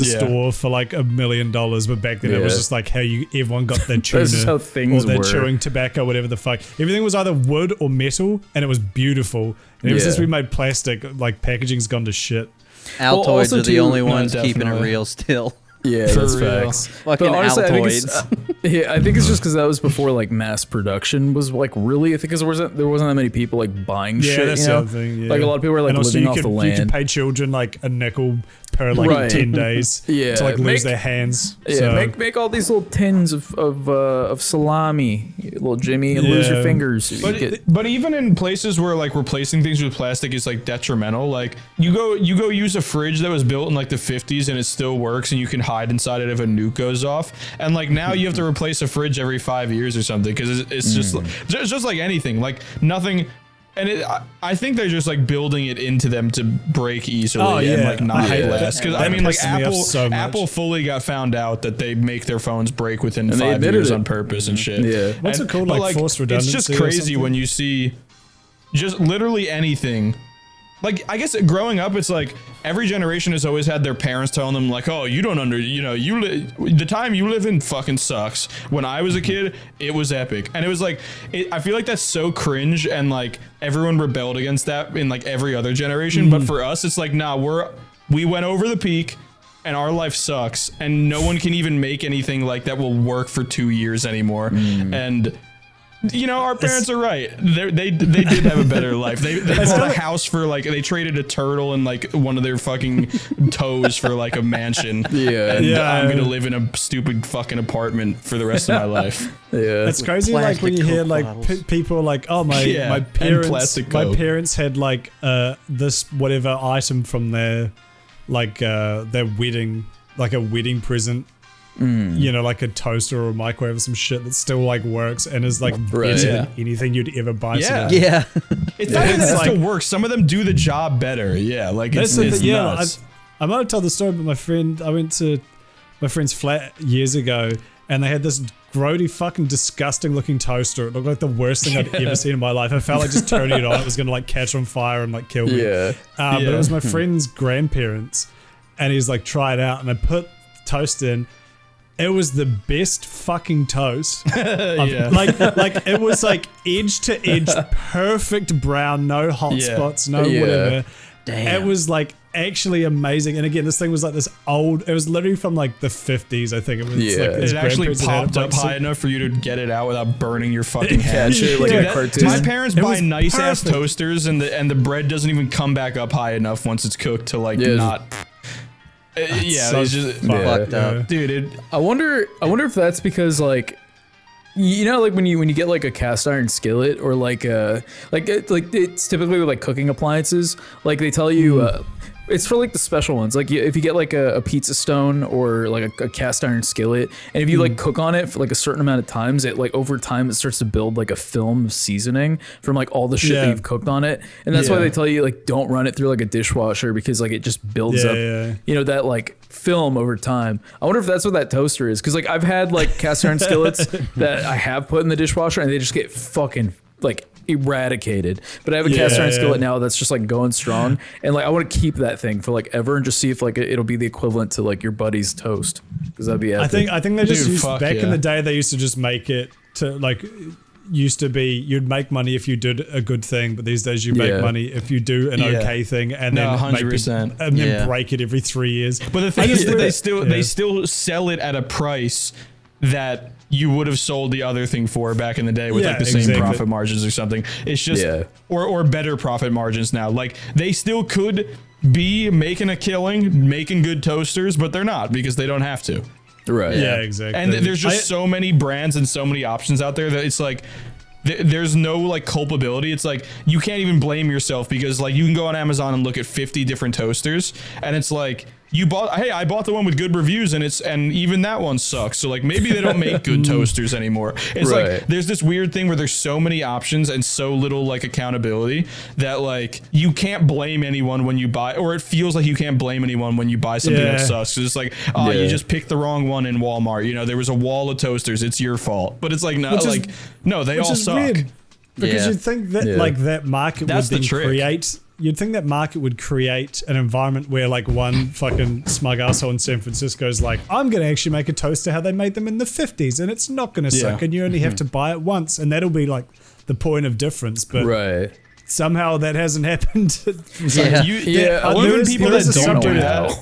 store for like $1 million, but back then it was just like how everyone got their tuna how things or their were. chewing tobacco, whatever the fuck. Everything was either wood or metal, and it was beautiful. And ever since we made plastic, like packaging's gone to shit. Altoids are the only ones keeping it real still. Yeah, that's facts. Fucking honestly, Altoids. I think it's just because that was before like mass production was like really. I think because there wasn't that many people like buying shit. That's you know? the other thing. Yeah. Like a lot of people were like living off the land. You could pay children like a nickel per like 10 days to like lose their hands. Yeah, so. make all these little tins of salami, little Jimmy, and lose your fingers. But even in places where like replacing things with plastic is like detrimental, like you go use a fridge that was built in like the 50s and it still works and you can hide inside it if a nuke goes off, and like now you have to replace a fridge every 5 years or something because it's just like anything, like nothing. And I think they're just like building it into them to break easily and like not last. Because I mean, like Apple fully got found out that they make their phones break within 5 years on purpose and shit. Yeah, what's it called? Like forced redundancy. It's just crazy when you see just literally anything. Like, I guess growing up, it's like every generation has always had their parents telling them like, oh, you don't the time you live in fucking sucks. When I was a kid, it was epic. And it was like, I feel like that's so cringe, and like everyone rebelled against that in like every other generation. But for us, it's like, nah, we went over the peak and our life sucks, and no one can even make anything like that will work for 2 years anymore. And you know, our parents are right. They did have a better life. They bought a house for like, they traded a turtle and like one of their fucking toes for like a mansion. I'm gonna live in a stupid fucking apartment for the rest of my life. It's crazy. Like when you hear like people like, oh my parents had like this whatever item from their like their wedding, like a wedding present. You know, like a toaster or a microwave or some shit that still like works and is like better than anything you'd ever buy. Yeah, it's not even that it still works. Some of them do the job better. Yeah, like it's nuts. I might have told the story, but I went to my friend's flat years ago, and they had this grody, fucking disgusting looking toaster. It looked like the worst thing I'd ever seen in my life. I felt like just turning it on, it was gonna like catch on fire and like kill me. But it was my friend's grandparents, and he's like, try it out, and I put the toast in. It was the best fucking toast. Like it was like edge to edge, perfect brown, no hot spots, no whatever. Damn. It was like actually amazing. And again, this thing was like this old. It was literally from like the 50s, I think. It was. Like it actually popped up high enough for you to get it out without burning your fucking head. My parents buy nice ass toasters, and the bread doesn't even come back up high enough once it's cooked to like not. It's just fucked up, dude. I wonder if that's because like, you know, like when you get like a cast iron skillet or like it's typically with like cooking appliances. Like they tell you, it's for like the special ones. Like if you get like a pizza stone or like a cast iron skillet, and if you like cook on it for like a certain amount of times, it like over time it starts to build like a film of seasoning from like all the shit that you've cooked on it. And that's why they tell you like don't run it through like a dishwasher, because like it just builds up, you know, that like film over time. I wonder if that's what that toaster is, because like I've had like cast iron skillets that I have put in the dishwasher and they just get fucking like eradicated. But I have a cast iron skillet now that's just like going strong, and like I want to keep that thing for like ever and just see if like it'll be the equivalent to like your buddy's toast, because that'd be epic. I think they just used back in the day, they used to just make it to like, used to be you'd make money if you did a good thing, but these days you make money if you do an okay thing, and then 100%. And then break it every 3 years. But the thing is that they still sell it at a price that you would have sold the other thing for back in the day with like the same profit margins or something. It's just or better profit margins now. Like they still could be making a killing, making good toasters, but they're not, because they don't have to. Right. Yeah, exactly. And there's just so many brands and so many options out there that it's like there's no like culpability. It's like you can't even blame yourself, because like you can go on Amazon and look at 50 different toasters, and it's like I bought the one with good reviews, and even that one sucks. So like maybe they don't make good toasters anymore. It's like there's this weird thing where there's so many options and so little like accountability that like you can't blame anyone when you buy, or it feels like you can't blame anyone when you buy something that sucks. Cause it's like, you just picked the wrong one in Walmart. You know, there was a wall of toasters. It's your fault. But it's like, no, they all suck. Weird, because you'd think that like that market would then create. You'd think that market would create an environment where like one fucking smug asshole in San Francisco is like, I'm going to actually make a toaster how they made them in the 50s, and it's not going to suck, and you only have to buy it once, and that'll be like the point of difference. But somehow that hasn't happened. Even people that don't do that.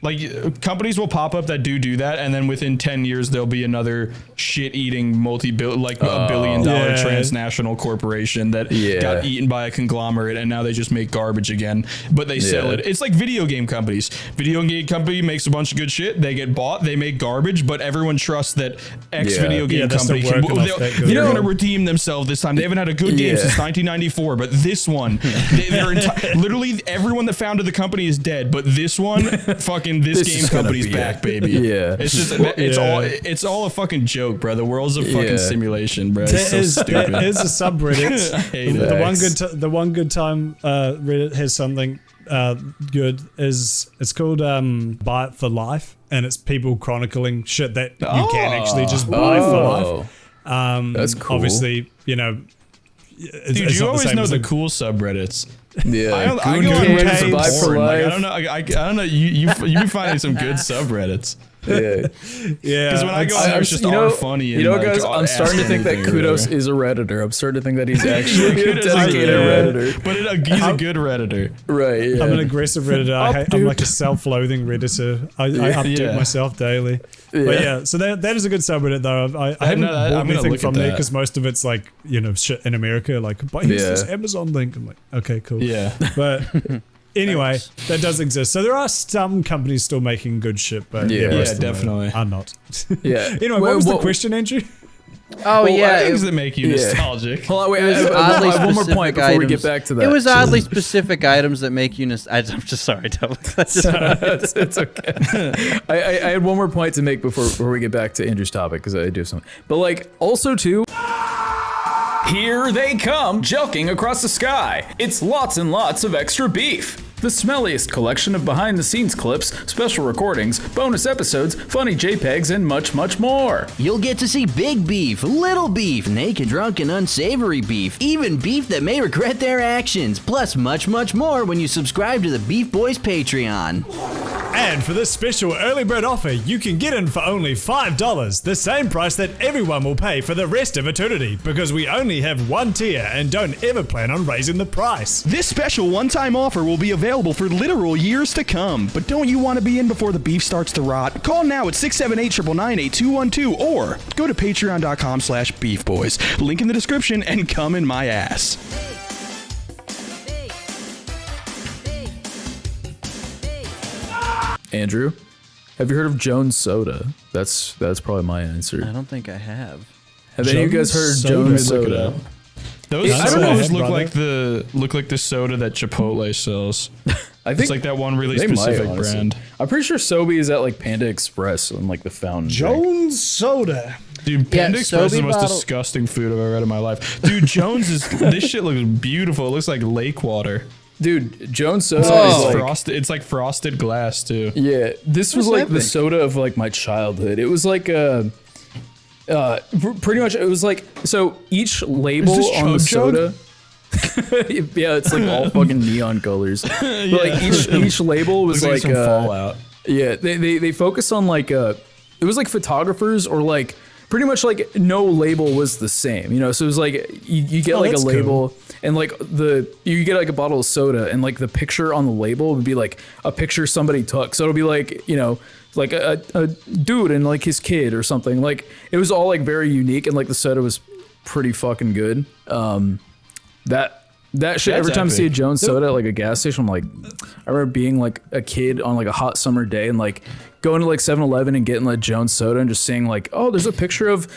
Like companies will pop up that do that, and then within 10 years there'll be another shit-eating a billion-dollar transnational corporation that got eaten by a conglomerate, and now they just make garbage again, but they sell it. It's like video game companies. Video game company makes a bunch of good shit, they get bought, they make garbage, but everyone trusts that X video game company they're gonna redeem themselves this time. They haven't had a good game since 1994, but this one, literally everyone that founded the company is dead, but this one, fucking this game company's back, baby. It's just it's all a fucking joke, bro. The world's a fucking simulation, bro. It's so stupid. It is a subreddit. The one good time Reddit has something good is it's called Buy It for Life, and it's people chronicling shit that you can actually just buy for life. That's cool. Obviously, you know, dude, you always know the cool subreddits. I go on Reddit for porn. Like, I don't know. You be finding some good subreddits. Because when I go on there, it's just all funny. You know, guys, I'm starting to think that Kudos is a Redditor. I'm starting to think that he's actually a dedicated Redditor. But he's a good Redditor. Right. Yeah. I'm an aggressive Redditor. I'm like a self-loathing Redditor. I update myself daily. But so that is a good subreddit though. I haven't bought anything from there because most of it's like, you know, shit in America. Like, but here's this Amazon link. I'm like, okay, cool. Yeah. But anyway, that does exist. So there are some companies still making good shit, but definitely are not. Yeah. Anyway, what was the question, Andrew? Oh yeah, things that make you nostalgic. Hold on, wait. It was I oddly have one more point specific before we items. get back to that. It was oddly specific items that make you I'm just sorry, It's okay. I had one more point to make before we get back to Andrew's topic, because I do have something. But like, also too, here they come, jelking across the sky. It's lots and lots of extra beef. The smelliest collection of behind-the-scenes clips, special recordings, bonus episodes, funny JPEGs, and much, much more. You'll get to see big beef, little beef, naked, drunk, and unsavory beef, even beef that may regret their actions, plus much, much more when you subscribe to the Beef Boys Patreon. And for this special early bird offer, you can get in for only $5, the same price that everyone will pay for the rest of eternity, because we only have one tier and don't ever plan on raising the price. This special one-time offer will be available for literal years to come. But don't you want to be in before the beef starts to rot? Call now at 678-999-8212 or go to patreon.com/beefboys. Link in the description and come in my ass. Andrew, have you heard of Jones Soda? That's probably my answer. I don't think I have. Have any of you guys heard Jones Soda? Those I don't sodas know, look brother. like the soda that Chipotle sells. I think It's like that one really they might, specific honestly. brand. I'm pretty sure Sobe is at like Panda Express and like the fountain. drink. Jones Soda. Dude, Panda Express is the Sobe most bottle- disgusting food I've ever had in my life. Dude, this shit looks beautiful. It looks like lake water. Dude, Jones Soda It's, is like, frosted. It's like frosted glass too. yeah, this was like the happening? soda of like my childhood. It was like pretty much it was like, so each label this on the Chug Jug? soda. Yeah, it's like all fucking neon colors. But like each label was Looks like some Fallout. yeah, they focus on like it was like photographers or like pretty much like no label was the same, you know. So it was like you get like a that's label and like you get like a bottle of soda and like the picture on the label would be like a picture somebody took. So it'll be like, you know, like a dude and like his kid or something. Like it was all like very unique and like the soda was pretty fucking good. That shit, every time I see a epic. Jones Soda at like a gas station, I'm like, I remember being like a kid on like a hot summer day and like going to like 7-Eleven and getting like Jones Soda and just saying like, oh, there's a picture of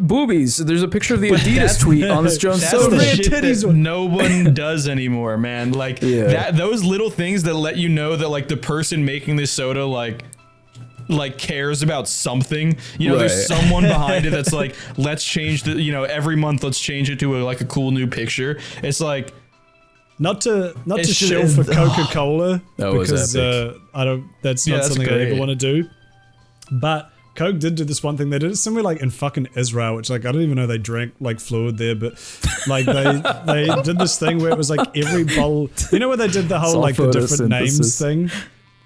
boobies. There's a picture of the Adidas tweet on this Jones That's Soda. the shit that no one does anymore, man. Like Yeah. those little things that let you know that like the person making this soda like cares about something, you know. There's Right. someone behind it that's like, let's change the, you know, every month let's change it to a cool new picture. It's like, Not to It's just- shill for Coca-Cola That was because epic. I don't. That's Yeah, not that's something I ever great. want to do. But Coke did do this one thing. They did it somewhere like in fucking Israel, which like I don't even know they drank like fluid there, but like they did this thing where it was like every bowl. You know where they did the whole all like the different names photosynthesis. thing.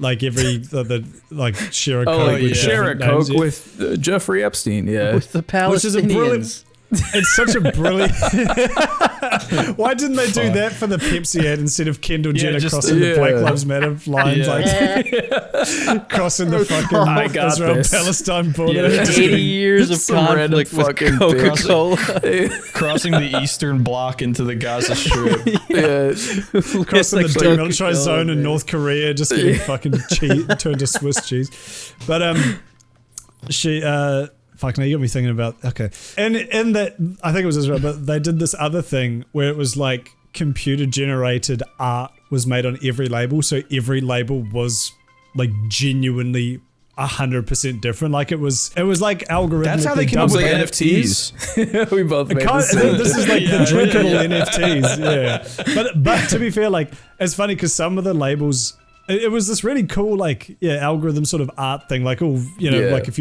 Like the like share a Coke. Oh, like with share a different names, Coke yeah. with Jeffrey Epstein. Yeah. With the Which is a brilliant. Palestinians. It's such a brilliant. Why didn't they do that for the Pepsi ad instead of Kendall Jenner just- crossing the Black yeah. Lives Matter lines, Yeah. like crossing the fucking I got this. Israel-Palestine border? Yeah. Just 80 kidding. years of Some random conflict with fucking Coca-Cola. crossing the Eastern Bloc into the Gaza Strip. Yeah. Crossing the It's like demilitarized Coca-Cola, zone in man. North Korea, just getting fucking cheese turned to Swiss cheese. But she fuck, now you got me thinking about, okay. And in that, I think it was Israel, but they did this other thing where it was like computer generated art was made on every label, so every label was like genuinely 100% different. Like it was like algorithmically. That's how they came done. up with like NFTs. We both made Kind the same. this is like Yeah, the drinkable yeah. NFTs, yeah. But to be fair, like it's funny because some of the labels, it was this really cool like algorithm sort of art thing. Like Yeah. like if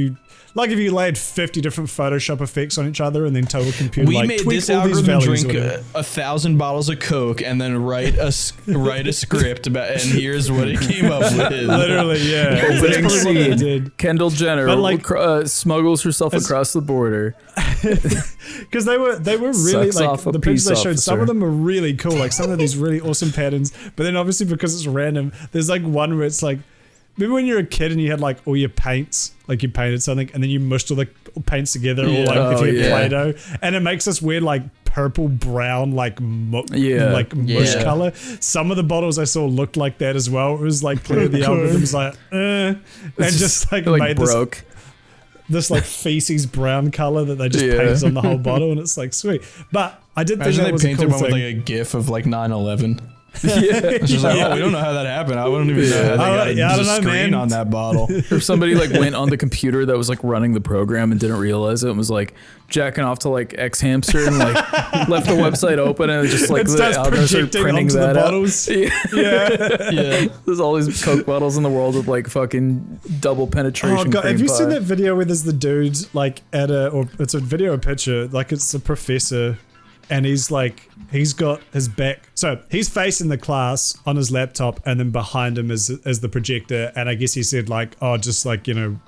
you laid 50 different Photoshop effects on each other and then total computer We like made tweak this all these algorithm values. drink or whatever. 1,000 bottles of Coke and then write a script about, and here's what it came up with. Literally, yeah. That's Opening probably what they scene. did. Kendall Jenner But, like- smuggles herself across the border. Because they were really Sucks like off a the pictures they peace showed. Some officer. of them are really cool, like some of these really awesome patterns. But then obviously because it's random, there's like one where it's like, remember when you were a kid and you had like all your paints, like you painted something and then you mushed all the paints together, or like if you had Play-Doh, and it makes this weird like purple brown like mush Yeah. color. Some of the bottles I saw looked like that as well. It was like clearly the algorithm's like, and just like Like made broke. this like feces brown color that they just painted on the whole bottle, and it's like sweet. But I did think that was a cool one thing. with like a GIF of like 9/11. It's just like, we don't know how that happened. I don't even know how they got a screen on that bottle. Or somebody like went on the computer that was like running the program and didn't realize it and was like jacking off to like X Hamster and like left the website open and it just like the algorithm started printing that the bottles. Yeah. There's all these Coke bottles in the world with like fucking double penetration. Oh god, have you pie. seen that video where there's the dude like it's a video or picture, like it's a professor, and he's got his back, so he's facing the class on his laptop, and then behind him is the projector, and I guess he said like, oh, just like, you know,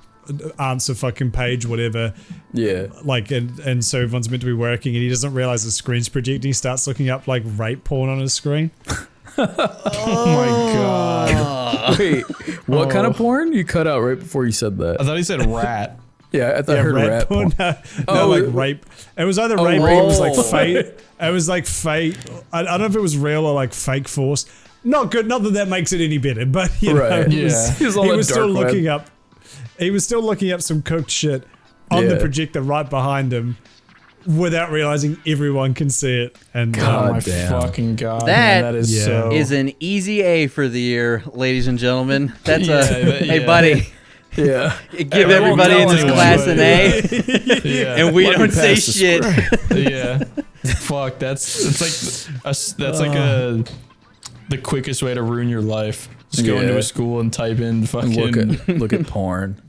answer fucking page, whatever. Yeah. Like, and so everyone's meant to be working, and he doesn't realize the screen's projecting. He starts looking up like rape porn on his screen. Oh my god. Wait, what kind of porn? You cut out right before you said that. I thought he said rat. Yeah, I thought I heard rat porn. No, like rape. It was either rape or it was like fake. It was like fake. I don't know if it was real or like fake force. Not good. Not that that makes it any better, but you know, He was still looking up. He was still looking up some cooked shit on the projector right behind him, without realizing everyone can see it. And oh my fucking god, that is so... is an easy A for the year, ladies and gentlemen. That's hey buddy. Yeah. Give everybody in this class an A, and we don't say shit. Yeah. Fuck. That's like the quickest way to ruin your life. Just go into a school and type in fucking look at porn.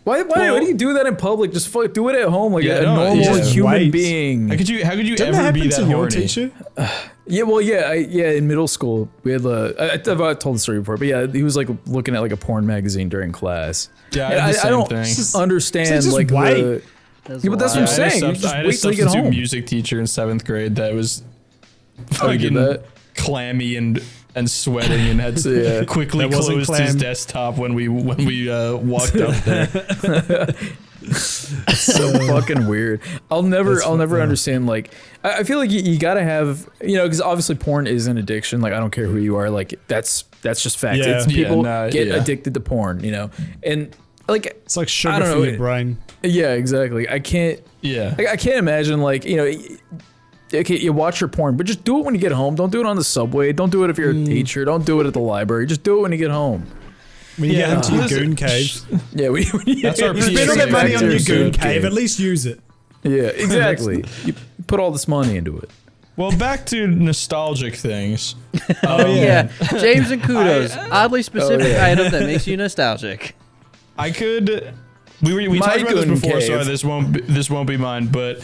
Why do you do that in public? Just do it at home like a normal human being. How could you Didn't ever be that that to your horny? teacher? In middle school we had I've told the story before, but yeah, he was like looking at like a porn magazine during class. Yeah, I don't understand like the. Yeah, but that's what I'm saying. I had a substitute music teacher in 7th grade that was fucking clammy and sweating and had to quickly close his desktop when we walked up there. So fucking weird. I'll never understand. Like, I feel like you gotta have, you know, because obviously porn is an addiction. Like, I don't care who you are. Like, that's just fact. Yeah. It's people get addicted to porn, you know, and like it's like sugar for your brain. Yeah, exactly. I can't imagine, like, you know. Okay, you watch your porn, but just do it when you get home. Don't do it on the subway. Don't do it if you're a teacher. Don't do it at the library. Just do it when you get home. When you get into your goon cave. Yeah, that's our spend all that money on your goon cave. At least use it. Yeah, exactly. You put all this money into it. Well, back to nostalgic things. James and Kudos, oddly specific item that makes you nostalgic. I could. We talked about this before, so this won't be mine. But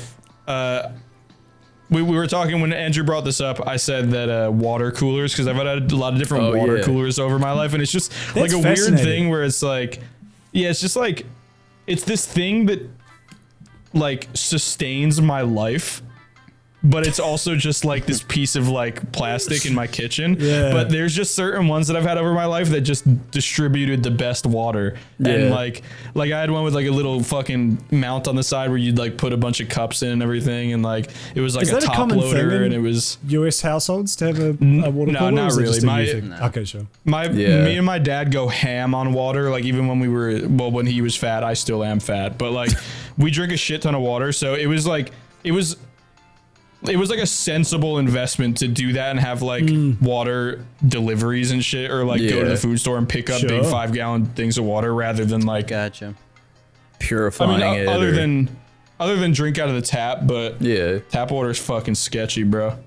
we were talking when Andrew brought this up. I said that water coolers, because I've had a lot of different water coolers over my life, and it's just like a weird thing where it's like, it's just like, it's this thing that like sustains my life, but it's also just like this piece of like plastic in my kitchen. Yeah. But there's just certain ones that I've had over my life that just distributed the best water. Yeah. And like I had one with like a little fucking mount on the side where you'd like put a bunch of cups in and everything, and like it was like a top loader, and it was US households to have a water cooler. No, not really. Okay, sure. Me and my dad go ham on water. Like even when when he was fat, I still am fat, but like we drink a shit ton of water, so it was like a sensible investment to do that and have like water deliveries and shit, or like go to the food store and pick up big 5-gallon things of water rather than like purifying it. Other than drink out of the tap, but tap water is fucking sketchy, bro.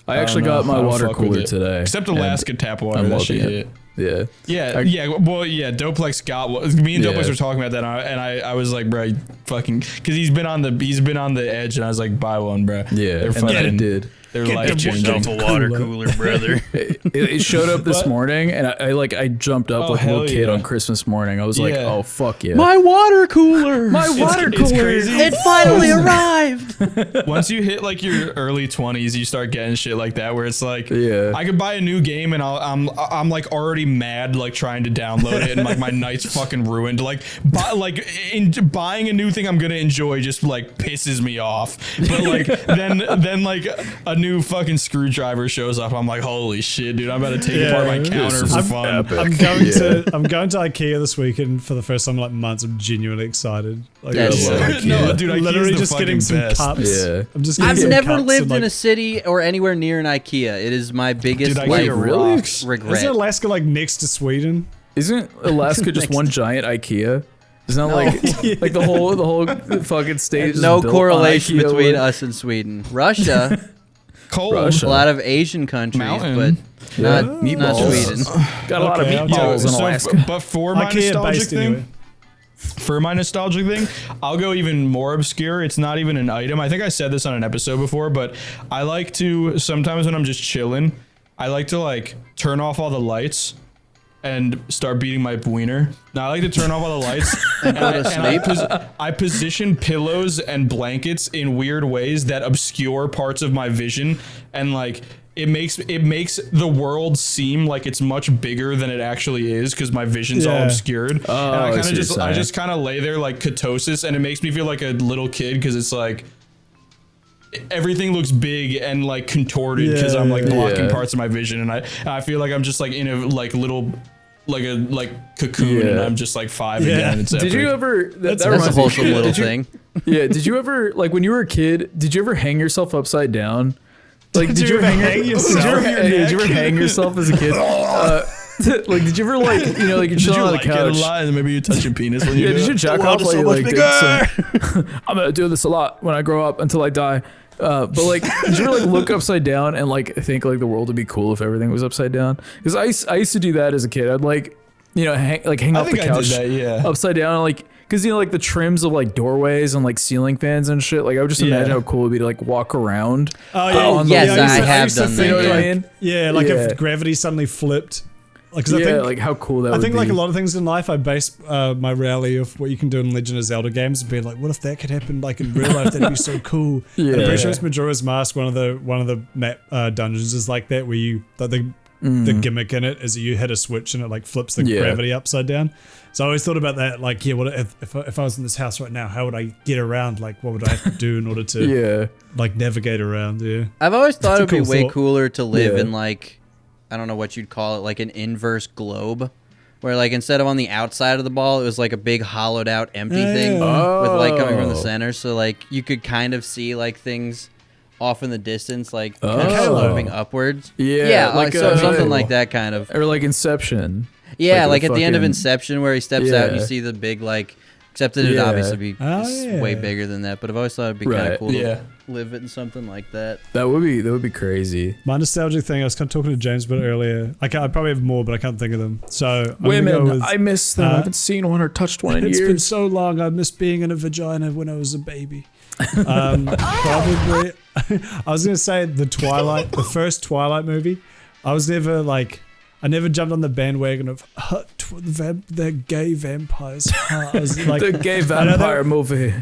I actually got my water cooler today. Except Alaska tap water, that shit hit. Yeah. Doplex got what me and Doplex were talking about that, and I was like, bro, fucking, because he's been on the edge, and I was like, buy one, bro. Yeah, they're fucking, and did. They're life changing. A water cooler, brother. It showed up this morning, and I jumped up like a little kid on Christmas morning. I was like, oh fuck yeah, my water cooler, It's crazy. It finally arrived. Once you hit like your early 20s, you start getting shit like that, where it's like, I could buy a new game, and I'm like already mad like trying to download it, and like my night's fucking ruined. Like buying a new thing I'm gonna enjoy just like pisses me off. But like then like a new fucking screwdriver shows up. I'm like, holy shit, dude! I'm about to take apart my counter for fun. I'm going to IKEA this weekend for the first time in like months. I'm genuinely excited. Like, No, dude, I'm literally just getting some best. cups. Yeah. I've never lived in a city or anywhere near an IKEA. It is my biggest Dude, like IKEA regret. Isn't Alaska like next to Sweden? Isn't Alaska just one giant IKEA? Isn't that like the whole fucking state? Is No built correlation on IKEA between wood? us and Sweden. Russia, Cold. Russia. a lot of Asian countries, Mountain. but not Meatballs. Sweden. Got a lot of Okay, meatballs in So, Alaska. but for my IKEA nostalgic based thing, anyway. for my nostalgic thing, I'll go even more obscure. It's not even an item. I think I said this on an episode before, but I like to, sometimes when I'm just chilling, I like to like turn off all the lights and start beating my wiener. Now I like to turn off all the lights and I position pillows and blankets in weird ways that obscure parts of my vision, and like it makes the world seem like it's much bigger than it actually is because my vision's all obscured. Oh, and I see what you're I saying. just kind of lay there like ketosis, and it makes me feel like a little kid because it's like everything looks big and like contorted because I'm like blocking parts of my vision, and I feel like I'm just like in a like little like cocoon, and I'm just like 5 again. It's Did epic. you ever? That That's a reminds me. wholesome little Did you- thing. Yeah. Did you ever like when you were a kid? Did you ever hang yourself upside down? Like, Did you ever hang yourself? Did you ever hang yourself as a kid? Like, did you ever like you're Did chilling you on the like it a couch? lot, and maybe you touch your penis when you Yeah, do did it? you jack off while you like did some, I'm gonna do this a lot when I grow up until I die. But like, did you ever like look upside down and like think like the world would be cool if everything was upside down? Because I used to do that as a kid. I'd like hang I off the think I did couch that, yeah. upside down, and, like because like the trims of like doorways and like ceiling fans and shit. Like I would just imagine how cool it'd be to like walk around. Oh yeah, Oh, yes, yeah, I have used to done think, that. You know what I like, mean? Yeah, like Yeah. if gravity suddenly flipped. Like, 'cause I Yeah, think, like how cool that I would think be. like a lot of things in life, I base my reality of what you can do in Legend of Zelda games and be like, what if that could happen like in real life? That'd be so cool. Yeah. And I'm pretty sure it's Majora's Mask. One of the map dungeons is like that, where you the gimmick in it is that you hit a switch and it like flips the gravity upside down. So I always thought about that. Like, yeah, what if I was in this house right now? How would I get around? Like, what would I have to do in order to like navigate around? Yeah. I've always thought it'd be cool way thought. cooler to live Yeah. in like, I don't know what you'd call it, like an inverse globe, where like instead of on the outside of the ball, it was like a big hollowed out empty thing with light coming from the center. So like you could kind of see like things off in the distance, like kind of moving upwards. Yeah, like like, something like that kind of. or like Inception. Yeah, like like the at the end of fucking- Inception where he steps out and you Yeah. see the big like. Except that it'd Yeah. obviously be Oh, way yeah. bigger than that. But I've always thought it'd be kind Right. of cool Yeah. to live in something like that. That would be crazy. My nostalgic thing, I was kind of talking to James about earlier. I probably have more, but I can't think of them. So I'm gonna go Women, with, I miss them. I haven't seen one or touched one in it's been years. so long. I miss being in a vagina when I was a baby. Probably. I was gonna say the first Twilight movie. I was never like, I never jumped on the bandwagon of the gay vampires. I was like, The gay I know vampire movie.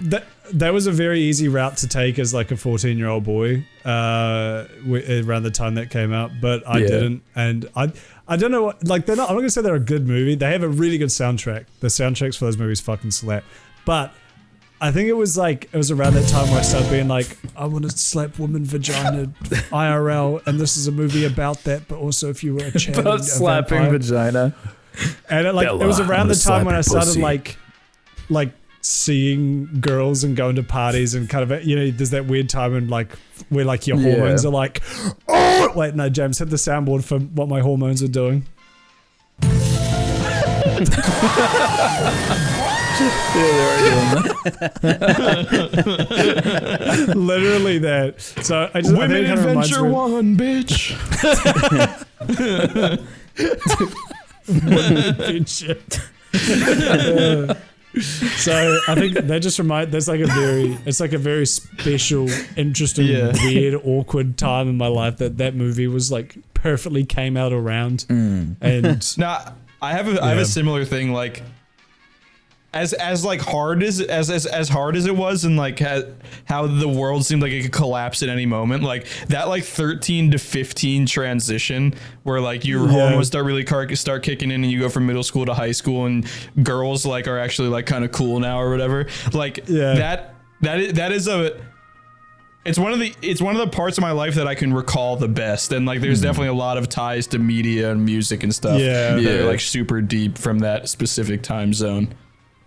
that was a very easy route to take as like a 14-year-old boy around the time that came out, but I didn't, and I don't know what, like I'm not gonna say they're a good movie. They have a really good soundtrack. The soundtracks for those movies fucking slap, but I think it was around that time where I started being like, I want to slap woman vagina IRL, and this is a movie about that, but also if you were a child, About slapping vagina. and it was Bella, around I'm the gonna time when I slap your started pussy. like seeing girls and going to parties and kind of, there's that weird time and like where like your hormones are like, oh wait, no, James, hit the soundboard for what my hormones are doing. Literally that. So I just Women I think it kind of reminds Adventure me- 1, bitch. So I think that just it's like a very special, interesting, weird, awkward time in my life that movie was like perfectly came out around. And Now, I have a similar thing. Like, as like hard as hard as it was, and like how the world seemed like it could collapse at any moment, like that like 13 to 15 transition where like your hormones start kicking in and you go from middle school to high school and girls like are actually like kind of cool now or whatever, like that is it's one of the parts of my life that I can recall the best, and like there's definitely a lot of ties to media and music and stuff that are like super deep from that specific time zone.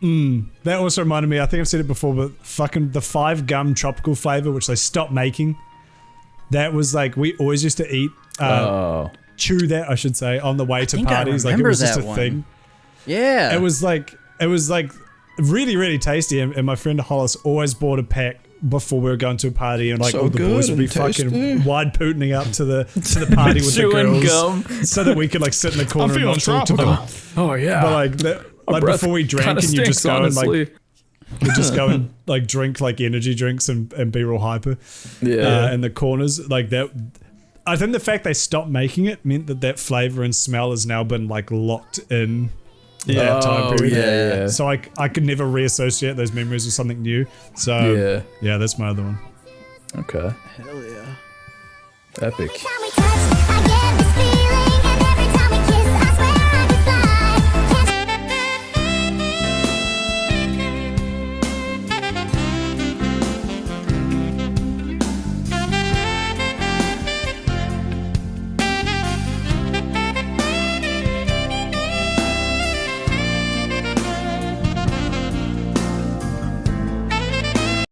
That also reminded me, I think I've said it before, but fucking the 5 gum tropical flavor, which they stopped making, that was like, we always used to eat, chew that, I should say, on the way to parties. Like it was just a thing. Yeah. It was like really, really tasty. And my friend Hollis always bought a pack before we were going to a party, and like all the boys would be fucking wide pooting up to the party with the girls, gum. So that we could like sit in the corner and not talk to them. Oh yeah. But like that. Like before we drank, and you just go and like, you just go and like drink like energy drinks and be real hyper. In the corners like that. I think the fact they stopped making it meant that flavor and smell has now been like locked in that time period. So I could never reassociate those memories with something new. So yeah, that's my other one. Okay. Hell yeah. Epic.